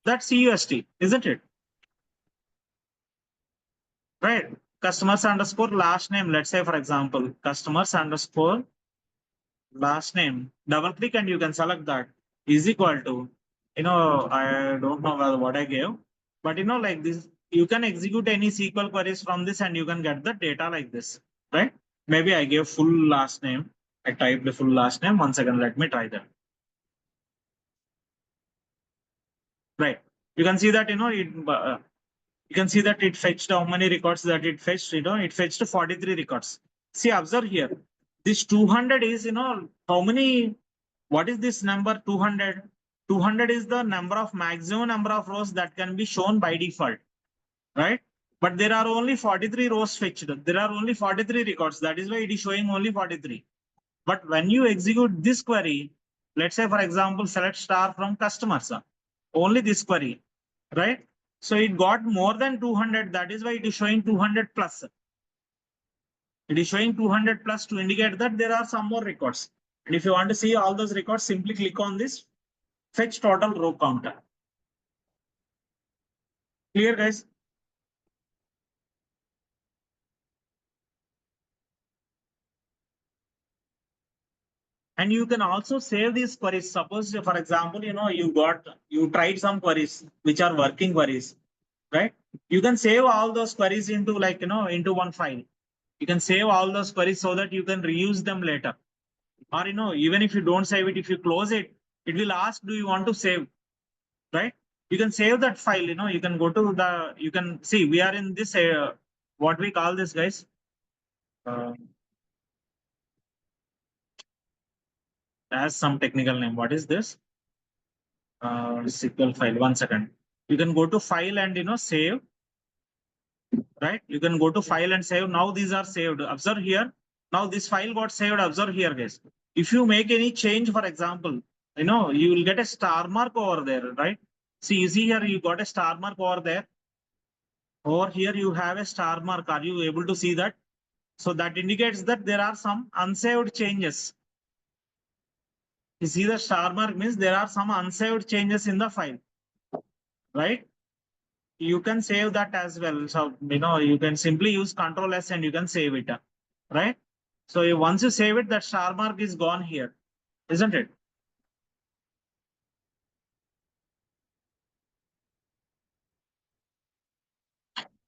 that CUST, isn't it? Right? Customers underscore last name. Let's say, for example, customers underscore last name. Double click and you can select that is equal to, I don't know what I gave, but like this, you can execute any SQL queries from this and you can get the data like this, right? Maybe I gave full last name. I typed the full last name. One second, let me try that. Right. You can see that, you can see that it fetched how many records that it fetched, it fetched 43 records. See, observe here. This 200 is, how many, what is this number 200? 200 is the maximum number of rows that can be shown by default, right? But there are only 43 rows fetched. There are only 43 records. That is why it is showing only 43. But when you execute this query, let's say, for example, select star from customers, only this query, right? So it got more than 200. That is why it is showing 200 plus. It is showing 200 plus to indicate that there are some more records. And if you want to see all those records, simply click on this fetch total row counter. Clear, guys? And you can also save these queries. Suppose, for example, you tried some queries which are working queries, right? You can save all those queries into into one file. You can save all those queries so that you can reuse them later. Or even if you don't save it, if you close it, it will ask, do you want to save? Right? You can save that file. You can go to you can see we are in this what we call this, guys. As some technical name. What is this? SQL file. 1 second. You can go to file and save. Right? You can go to file and save. Now these are saved. Observe here. Now this file got saved. Observe here, guys. If you make any change, for example, you will get a star mark over there, right? See, you see here, you got a star mark over there. Over here, you have a star mark. Are you able to see that? So that indicates that there are some unsaved changes. You see the star mark means there are some unsaved changes in the file, right? You can save that as well. So, you can simply use Control S and you can save it, right? So once you save it, that star mark is gone here, isn't it?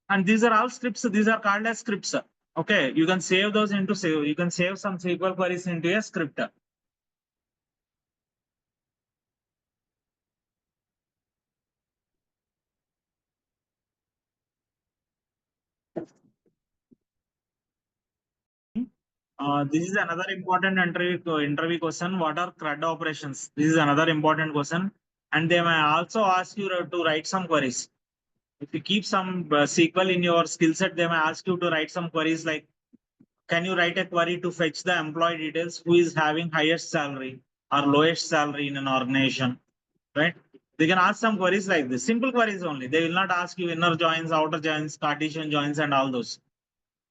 And these are all scripts. These are called as scripts. Okay, you can save those into save. You can save some SQL queries into a script. This is another important interview question. What are CRUD operations? This is another important question. And they may also ask you to write some queries. If you keep some SQL in your skill set, they may ask you to write some queries like, can you write a query to fetch the employee details who is having highest salary or lowest salary in an organization, right? They can ask some queries like this, simple queries only. They will not ask you inner joins, outer joins, Cartesian joins, and all those,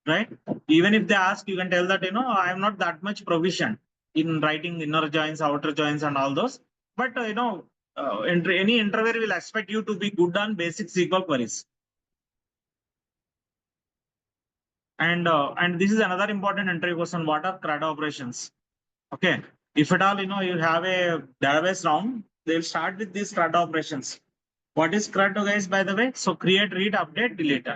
right? Even if they ask, you can tell that, I am not that much proficient in writing inner joins, outer joins, and all those. But, any interviewer will expect you to be good on basic SQL queries. And this is another important interview question. What are CRUD operations? Okay. If at all, you have a database round, they'll start with these CRUD operations. What is CRUD, guys, by the way? So create, read, update, delete,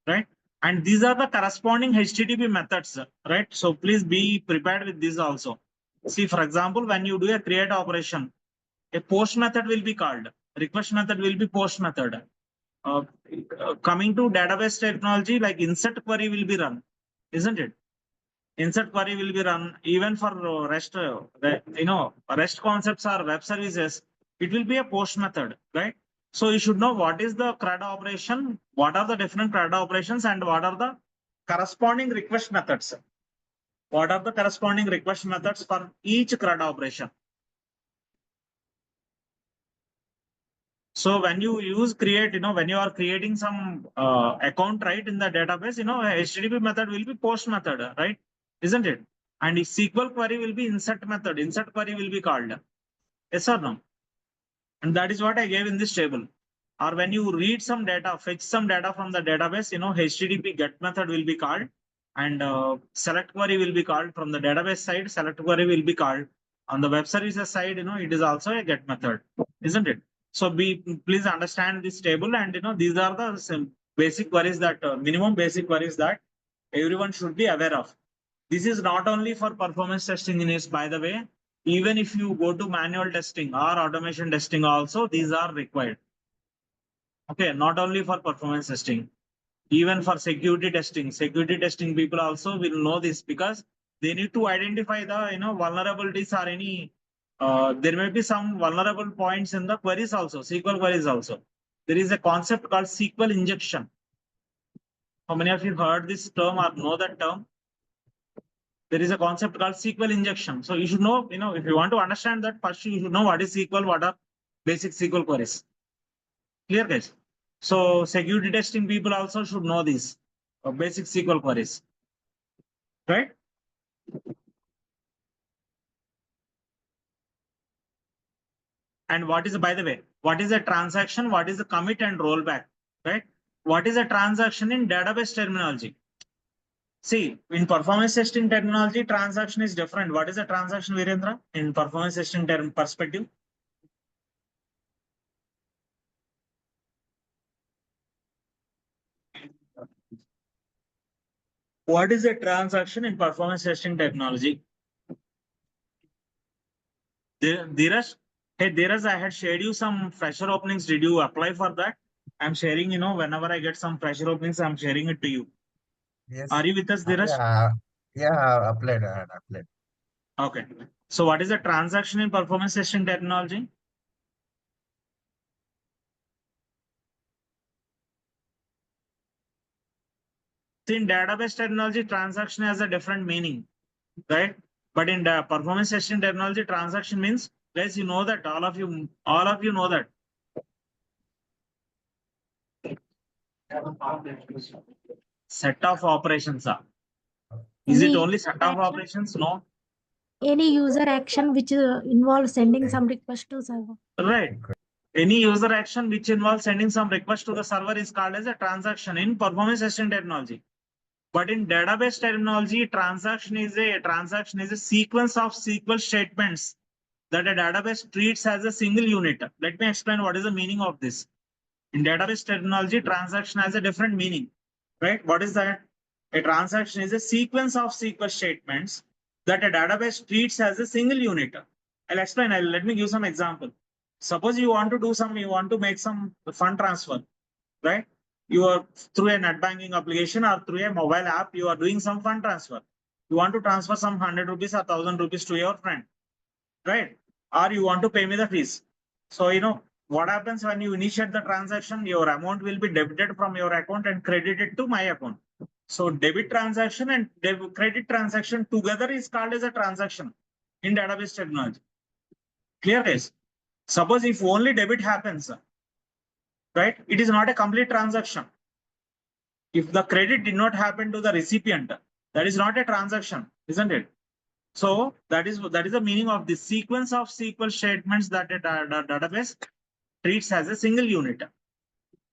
right? And these are the corresponding HTTP methods, right? So please be prepared with this also. See, for example, when you do a create operation, a post method will be called. Request method will be post method. Coming to database technology, like insert query will be run, isn't it? Insert query will be run even for REST, REST concepts or web services. It will be a post method, right? So you should know what is the CRUD operation, what are the different CRUD operations, and what are the corresponding request methods. What are the corresponding request methods for each CRUD operation? So when you use create, when you are creating some account, right, in the database, HTTP method will be post method, right? Isn't it? And SQL query will be insert method. Insert query will be called. Yes or no? And that is what I gave in this table. Or when you read some data, fetch some data from the database, HTTP get method will be called, and select query will be called. From the database side, select query will be called. On the web services side, it is also a get method, isn't it? So please understand this table, and these are the basic queries that minimum basic queries that everyone should be aware of. This is not only for performance testing engineers, by the way. Even if you go to manual testing or automation testing also, these are required. Okay, not only for performance testing, even for security testing people also will know this, because they need to identify the vulnerabilities or any there may be some vulnerable points in the queries also, SQL queries also. There is a concept called SQL injection. How many of you heard this term or know that term? There is a concept called SQL injection. So you should know, if you want to understand that, first you should know what is SQL, what are basic SQL queries. Clear, guys? So security testing people also should know these basic SQL queries, right? And what is, by the way, what is a transaction? What is the commit and rollback, right? What is a transaction in database terminology? See, in performance testing terminology, transaction is different. What is a transaction, Virendra, in performance testing term perspective? What is a transaction in performance testing technology? Dheeraj, hey Dheeraj, I had shared you some fresher openings. Did you apply for that? I'm sharing, whenever I get some fresher openings, I'm sharing it to you. Yes. Are you with us, Dheeraj? Yeah, applied. I had applied. Okay. So what is a transaction in performance testing technology? See, in database technology, transaction has a different meaning, right? But in the performance testing technology, transaction means, guys, you know that all of you know that. Set of operations. Is it Any only set of action, operations? No. any user action which involves sending some request to server. Right. Any user action which involves sending some request to the server is called as a transaction in performance testing technology. But in database terminology, transaction is a sequence of SQL statements that a database treats as a single unit. Let me explain what is the meaning of this. In database terminology, transaction has a different meaning, right? What is that? A transaction is a sequence of SQL statements that a database treats as a single unit. I'll explain. Let me give some example. Suppose you want to make some fund transfer, right? You are through a net banking application or through a mobile app, you are doing some fund transfer. You want to transfer some 100 rupees or 1000 rupees to your friend, right? Or you want to pay me the fees. So, what happens when you initiate the transaction, your amount will be debited from your account and credited to my account. So debit transaction and credit transaction together is called as a transaction in database technology. Clear guys? Suppose if only debit happens, right? It is not a complete transaction. If the credit did not happen to the recipient, that is not a transaction, isn't it? So that is the meaning of the sequence of SQL statements that a database treats as a single unit,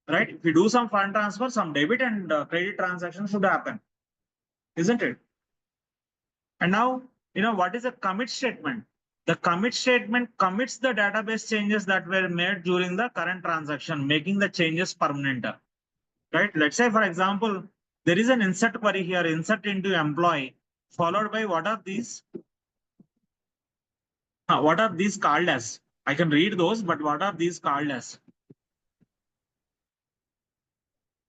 right? If you do some fund transfer, some debit and credit transaction should happen, isn't it? And now, what is a commit statement? The commit statement commits the database changes that were made during the current transaction, making the changes permanent, right? Let's say, for example, there is an insert query here, insert into employee, followed by what are these? What are these called as? I can read those, but what are these called as?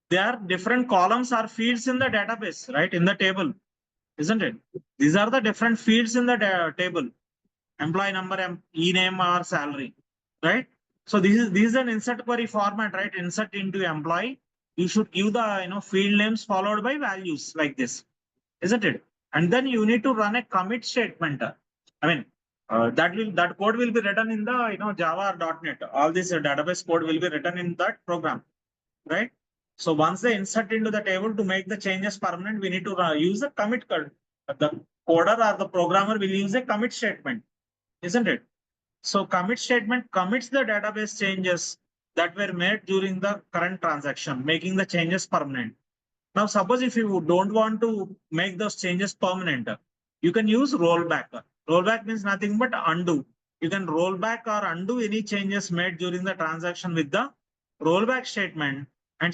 There are different columns or fields in the database, right? In the table, isn't it? These are the different fields in the table. Employee number, e-name or salary, right? So this is an insert query format, right? Insert into employee. You should give the field names followed by values like this, isn't it? And then you need to run a commit statement. I mean, that code will be written in the Java or .NET. All this database code will be written in that program, right? So once they insert into the table to make the changes permanent, we need to use the commit code. The coder or the programmer will use a commit statement, isn't it? So commit statement commits the database changes that were made during the current transaction, making the changes permanent. Now, suppose if you don't want to make those changes permanent, you can use rollback. Rollback means nothing but undo. You can roll back or undo any changes made during the transaction with the rollback statement. And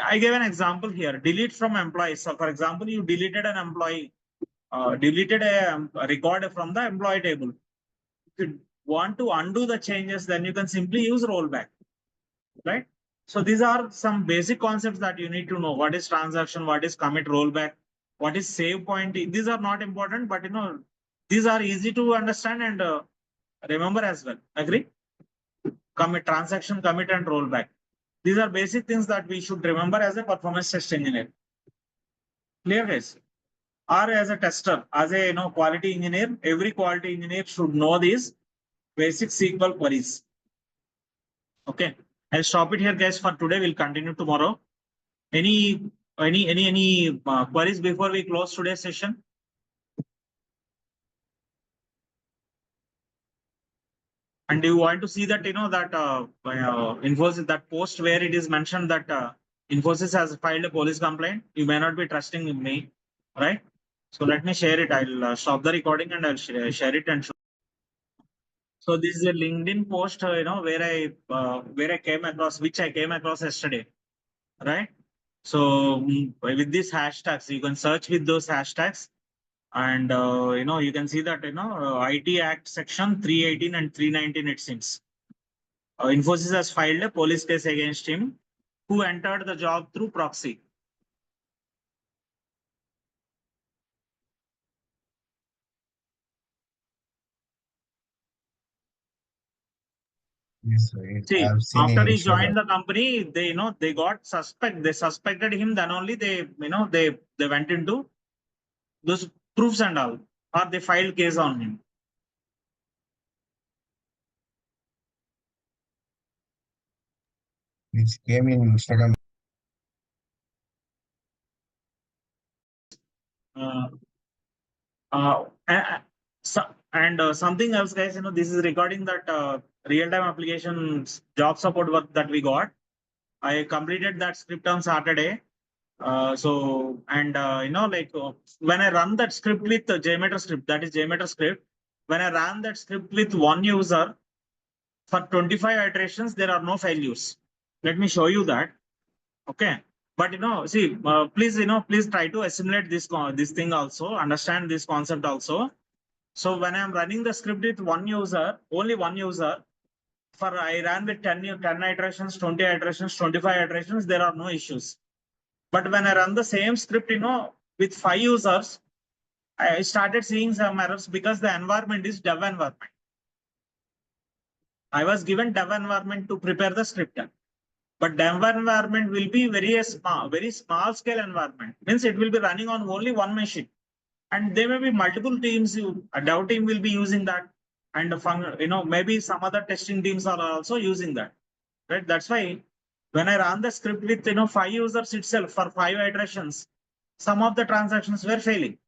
I gave an example here, delete from employees. So for example, you deleted an employee, deleted a record from the employee table. If you want to undo the changes, then you can simply use rollback, right? So these are some basic concepts that you need to know. What is transaction? What is commit, rollback? What is save point? These are not important, but these are easy to understand and remember as well. Agree? Commit, transaction, commit, and rollback. These are basic things that we should remember as a performance test engineer. Clear, guys? Or as a tester, as a quality engineer, every quality engineer should know these basic SQL queries. Okay, I'll stop it here, guys. For today, we'll continue tomorrow. Any queries before we close today's session? And do you want to see that Infosys, that post where it is mentioned that Infosys has filed a police complaint? You may not be trusting me. right? So let me share it. I'll stop the recording and I'll share it and show. So this is a LinkedIn post, where I came across, which I came across yesterday, right? So with these hashtags, you can search with those hashtags, and you can see that IT Act section 318 and 319, it seems. Infosys has filed a police case against him, who entered the job through proxy. Yes, sir. Yes, I See, have seen after in he Instagram. joined the company, they got they suspected him. Then only they went into those proofs and all, or they filed case on him. It came in Instagram. Uh, uh, and, something else, guys. This is regarding that real-time applications job support work that we got. I completed that script on Saturday. When I run that script with the JMeter script, that is JMeter script, when I ran that script with one user for 25 iterations, there are no failures. Let me show you that. Okay. But see, please try to assimilate this thing also, understand this concept also. So when I'm running the script with one user, only one user, I ran with 10 iterations, 20 iterations, 25 iterations, there are no issues. But when I run the same script, with 5 users, I started seeing some errors because the environment is dev environment. I was given dev environment to prepare the script, but dev environment will be very small scale environment. Means it will be running on only one machine, and there may be multiple teams. A dev team will be using that, and maybe some other testing teams are also using that, right? That's why when I ran the script with 5 users itself for 5 iterations, some of the transactions were failing.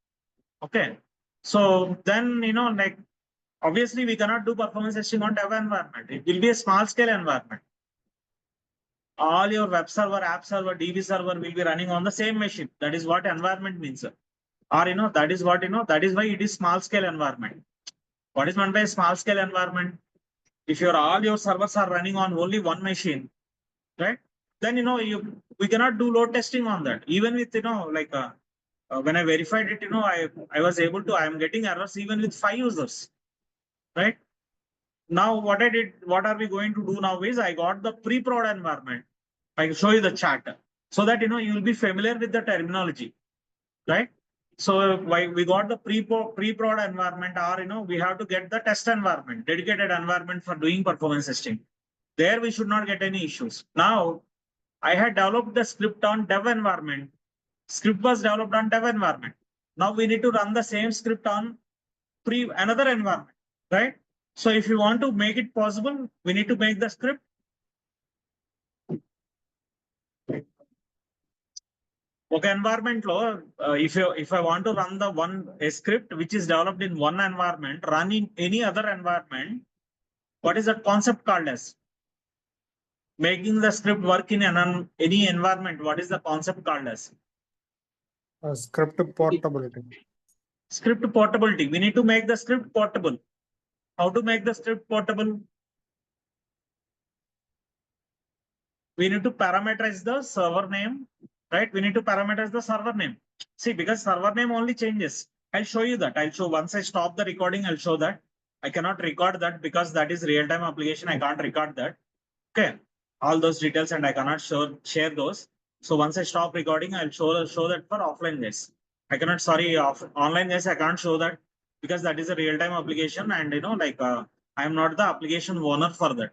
Okay, so then obviously we cannot do performance testing on dev environment. It will be a small scale environment. All your web server, app server, DB server will be running on the same machine. That is what environment means. Or that is what that is why it is small scale environment. What is meant by small scale environment? If all your servers are running on only one machine, right? Then we cannot do load testing on that. Even with when I verified it, I was able to. I am getting errors even with 5 users, right? Now what are we going to do now is I got the pre-prod environment. I can show you the chart so that you will be familiar with the terminology, right? So why we got the pre-prod environment, or we have to get the test environment, dedicated environment for doing performance testing. There we should not get any issues. Now I had developed the script on dev environment. Script was developed on dev environment. Now we need to run the same script on another environment, right? So if you want to make it possible, we need to make the script. Okay, environment law. If I want to run a script which is developed in one environment, run in any other environment, what is that concept called as? Making the script work in any environment. What is the concept called as? Script portability. Script portability. We need to make the script portable. How to make the script portable? We need to parameterize the server name, right? We need to parameterize the server name. See, because server name only changes. I'll show you that. I'll show once I stop the recording, I'll show that. I cannot record that because that is real-time application. I can't record that. Okay. All those details and I cannot share those. So once I stop recording, I'll show that for offline guys. I cannot, sorry, online guys, I can't show that because that is a real-time application and I am not the application owner for that.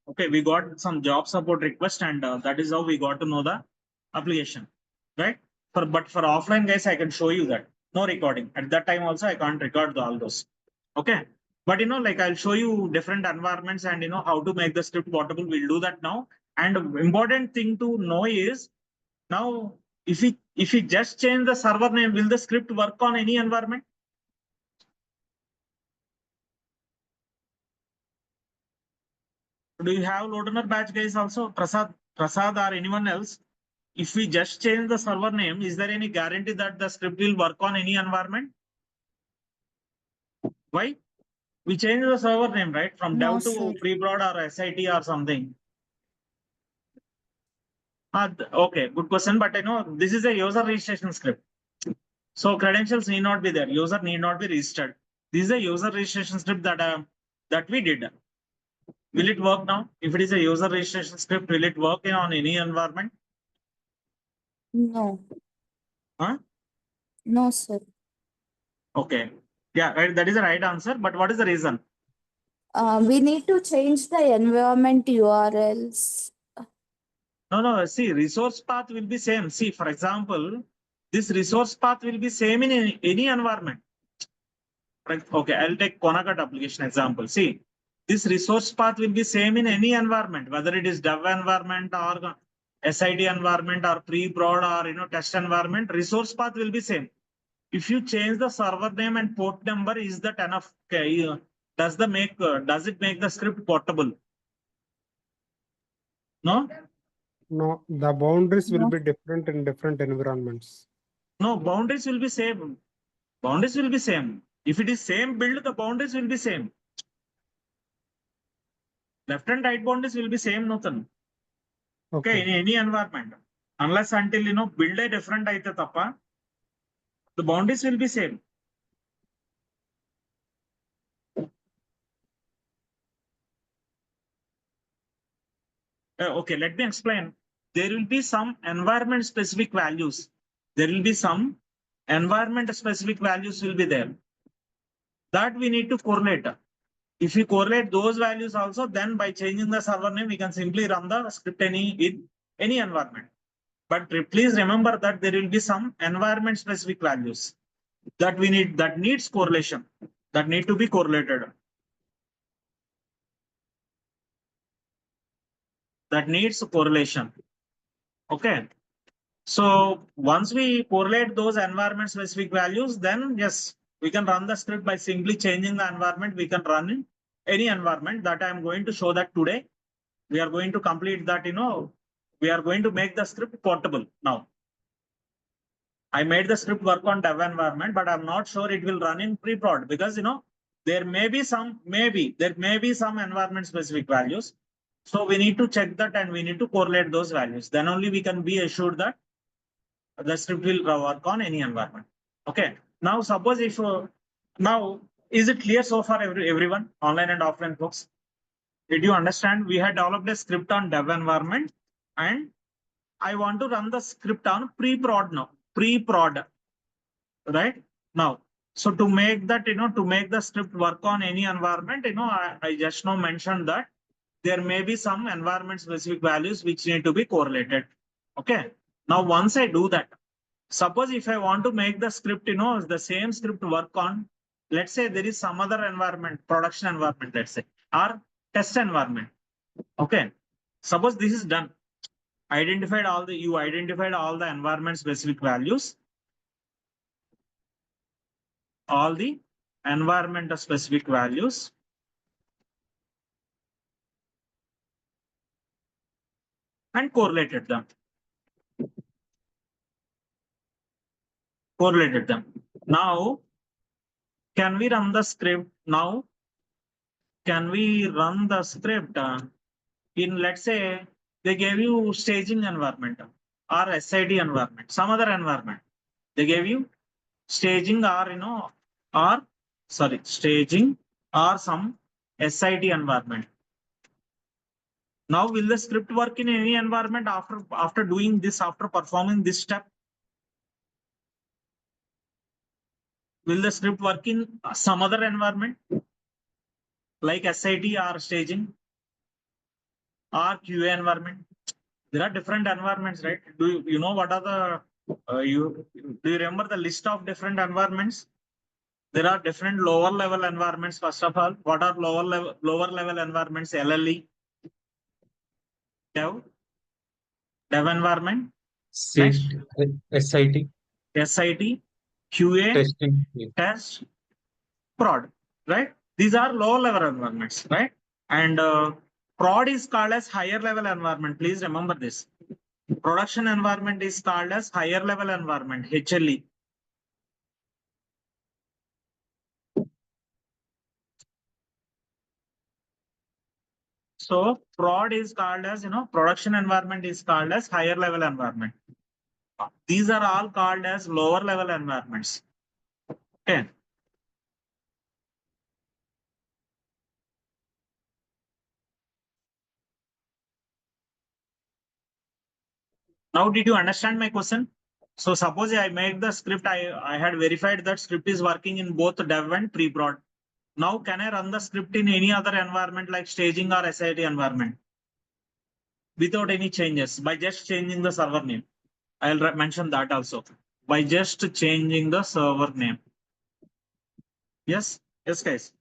Okay, we got some job support request and that is how we got to know the application, right? But for offline guys, I can show you that. No recording. At that time also, I can't record all those. Okay. But I'll show you different environments and how to make the script portable. We'll do that now. And important thing to know is now if we just change the server name, will the script work on any environment? Do you have LoadRunner batch guys also? Prasad or anyone else? if we just change the server name, is there any guarantee that the script will work on any environment? Why? We change the server name, right? From No, dev to sir. pre-prod or SIT or something. Okay, good question. But this is a user registration script. So credentials need not be there. User need not be registered. This is a user registration script that we did. Will it work now? If it is a user registration script, will it work on any environment? No. Huh? No, sir. Okay. Yeah, right. That is the right answer. But what is the reason? We need to change the environment URLs. No. See, resource path will be same. See, for example, this resource path will be same in any environment. Right? Okay, I'll take Konakat application example. See, this resource path will be same in any environment, whether it is dev environment or SID environment or pre-prod or test environment. Resource path will be same. If you change the server name and port number, is that enough? Okay, does it make the script portable? No. No, the boundaries will No. be different in different environments. No, boundaries will be same. Boundaries will be same. If it is same build, the boundaries will be same. Left and right boundaries will be same, Nathan. Okay, in any environment. Unless until build a different aithe tappa, the boundaries will be same. Okay, let me explain. There will be some environment specific values. There will be some environment specific values will be there. That we need to correlate. If we correlate those values also, then by changing the server name, we can simply run the script in any environment. But please remember that there will be some environment specific values that we need, that needs correlation, that need to be correlated. That needs correlation. Okay. So once we correlate those environment specific values, then yes, we can run the script by simply changing the environment. We can run in any environment. That I am going to show that today. We are going to complete that, we are going to make the script portable now. I made the script work on dev environment, but I'm not sure it will run in pre-prod because there may be some environment specific values. So we need to check that and we need to correlate those values. Then only we can be assured that the script will work on any environment. Okay. Now suppose if now is it clear so far everyone, online and offline folks? Did you understand? We had developed a script on dev environment and I want to run the script on pre-prod now. Pre-prod, right? Now, so to make that, to make the script work on any environment, I just now mentioned that there may be some environment specific values which need to be correlated. Okay. Now, once I do that, suppose if I want to make the script, the same script work on, let's say there is some other environment, production environment, let's say, or test environment. Okay. Suppose this is done. You identified all the environment specific values, all the environment specific values. And correlated them. Now, can we run the script now? Can we run the script in, let's say, they gave you staging environment or SID environment, some other environment. They gave you staging or, staging or some SID environment. Now, will the script work in any environment after doing this, after performing this step? Will the script work in some other environment like SIT or staging or QA environment? There are different environments, right? Do you know what are the, do you remember the list of different environments? There are different lower level environments. First of all, what are lower level environments? LLE, dev environment, SIT, SIT, QA, testing. test, prod, right? These are lower level environments, right? And prod is called as higher level environment. Please remember this. Production environment is called as higher level environment, HLE. So prod is called as, production environment is called as higher level environment. These are all called as lower level environments. Okay. Now, did you understand my question? So suppose I make the script, I had verified that script is working in both dev and pre-prod. Now, can I run the script in any other environment like staging or SIT environment without any changes by just changing the server name? I'll mention that also by just changing the server name. Yes, yes, guys.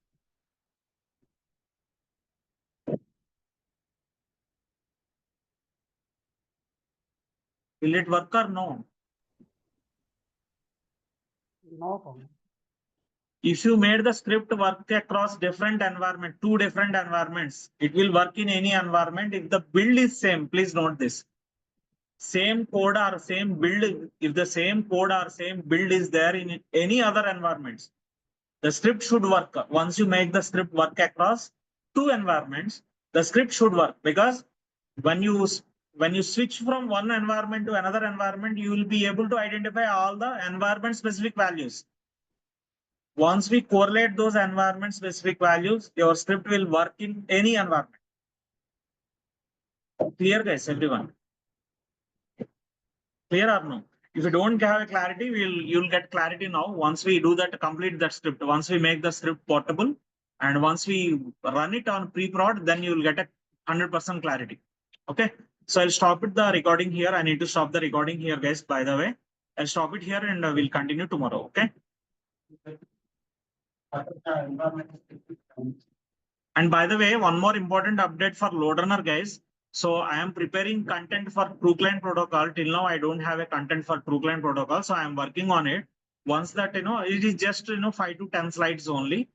Will it work or no? No. If you made the script work across different environment, 2 different environments, it will work in any environment if the build is same. Please note this. Same code or same build, if the same code or same build is there in any other environments, the script should work. Once you make the script work across 2 environments, the script should work, because when you switch from one environment to another environment, you will be able to identify all the environment specific values. Once we correlate those environment specific values, your script will work in any environment. Clear, guys, everyone? Clear or no? If you don't have a clarity, you'll get clarity now. Once we do that, complete that script. Once we make the script portable, and once we run it on pre-prod, then you'll get a 100% clarity. Okay. So I'll stop it the recording here. I need to stop the recording here, guys. By the way, I'll stop it here and we'll continue tomorrow. Okay. And by the way, one more important update for LoadRunner, guys. So I am preparing content for True Client Protocol. Till now, I don't have a content for True Client Protocol. So I am working on it. Once that, it is just, 5 to 10 slides only.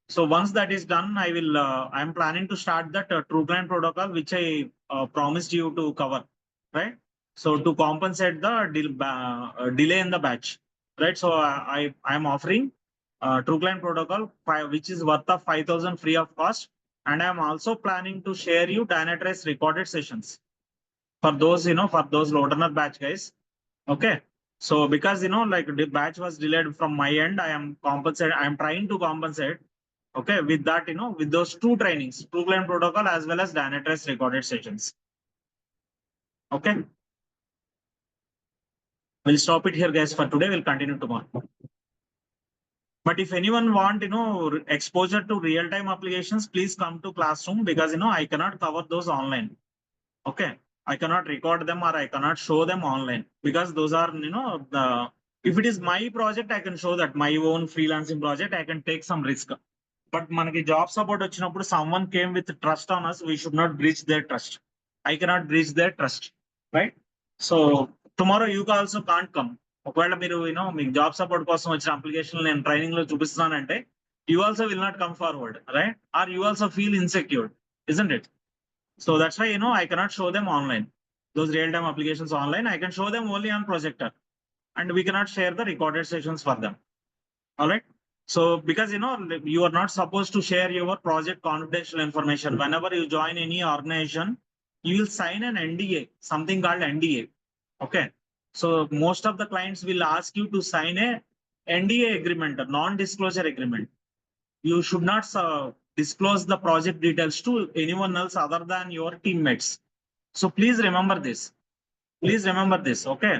So once that is done, I will, I am planning to start that True Client Protocol, which I promised you to cover, right? So to compensate the delay in the batch, right? So I am offering True Client Protocol, which is worth of 5,000 free of cost. And I'm also planning to share you Dynatrace recorded sessions for those, for those LoadRunner batch guys. Okay. So because, like the batch was delayed from my end, I am trying to compensate. Okay. With that, with those 2 trainings, True Client Protocol as well as Dynatrace recorded sessions. Okay. We'll stop it here, guys, for today. We'll continue tomorrow. But if anyone want, exposure to real-time applications, please come to classroom, because, I cannot cover those online. Okay. I cannot record them or I cannot show them online, because those are, if it is my project, I can show that my own freelancing project, I can take some risk. But manaki job support vachinappudu, someone came with trust on us, we should not breach their trust. I cannot breach their trust, right? So tomorrow you also can't come. ఒకవేళ మీరు మీకు job support కోసం వచ్చిన application నేను training లో చూపిస్తున్నానంటే you also will not come forward, right? Or you also feel insecure, isn't it? So that's why, I cannot show them online. Those real-time applications online, I can show them only on projector, and we cannot share the recorded sessions for them. All right. So because, you are not supposed to share your project confidential information. Whenever you join any organization, you will sign an NDA, something called NDA. Okay. So most of the clients will ask you to sign a NDA agreement, a non-disclosure agreement. You should not disclose the project details to anyone else other than your teammates. So please remember this. Please remember this. Okay.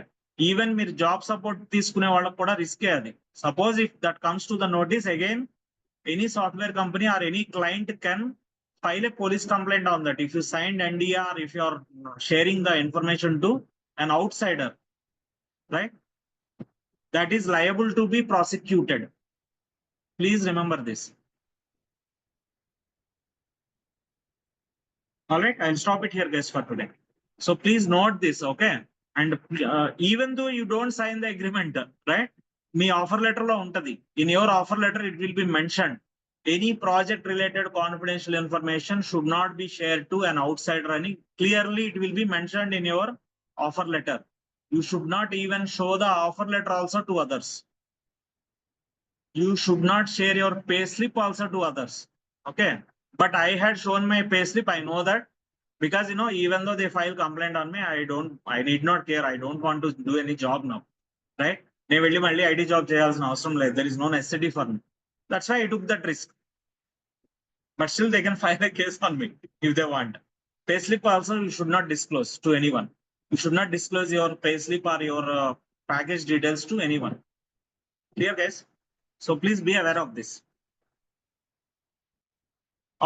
Even your job support తీసుకునే వాళ్ళకు కూడా రిస్కే అది. Suppose if that comes to the notice again, any software company or any client can file a police complaint on that. If you signed NDA or if you are sharing the information to an outsider, right? That is liable to be prosecuted. Please remember this. All right, I'll stop it here, guys, for today. So please note this, okay? And even though you don't sign the agreement, right? Me offer letter lo untadi. In your offer letter, it will be mentioned any project related confidential information should not be shared to an outsider. And clearly, it will be mentioned in your offer letter. You should not even show the offer letter also to others. You should not share your payslip also to others. Okay. But I had shown my payslip. I know that because, even though they file complaint on me, I need not care. I don't want to do any job now. Right? నేను వెళ్ళి మళ్ళీ IT job చేయాల్సిన అవసరం లేదు. There is no necessity for me. That's why I took that risk. But still they can file a case on me if they want. Payslip also you should not disclose to anyone. You should not disclose your payslip or your package details to anyone. Clear, guys? So please be aware of this.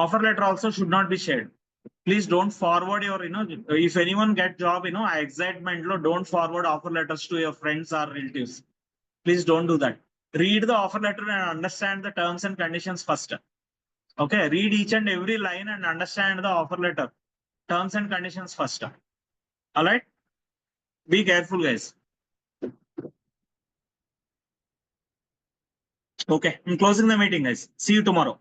Offer letter also should not be shared. Please don't forward your, if anyone get job, excitement, don't forward offer letters to your friends or relatives. Please don't do that. Read the offer letter and understand the terms and conditions first. Okay, read each and every line and understand the offer letter, terms and conditions first. All right, be careful, guys. Okay, I'm closing the meeting, guys. See you tomorrow.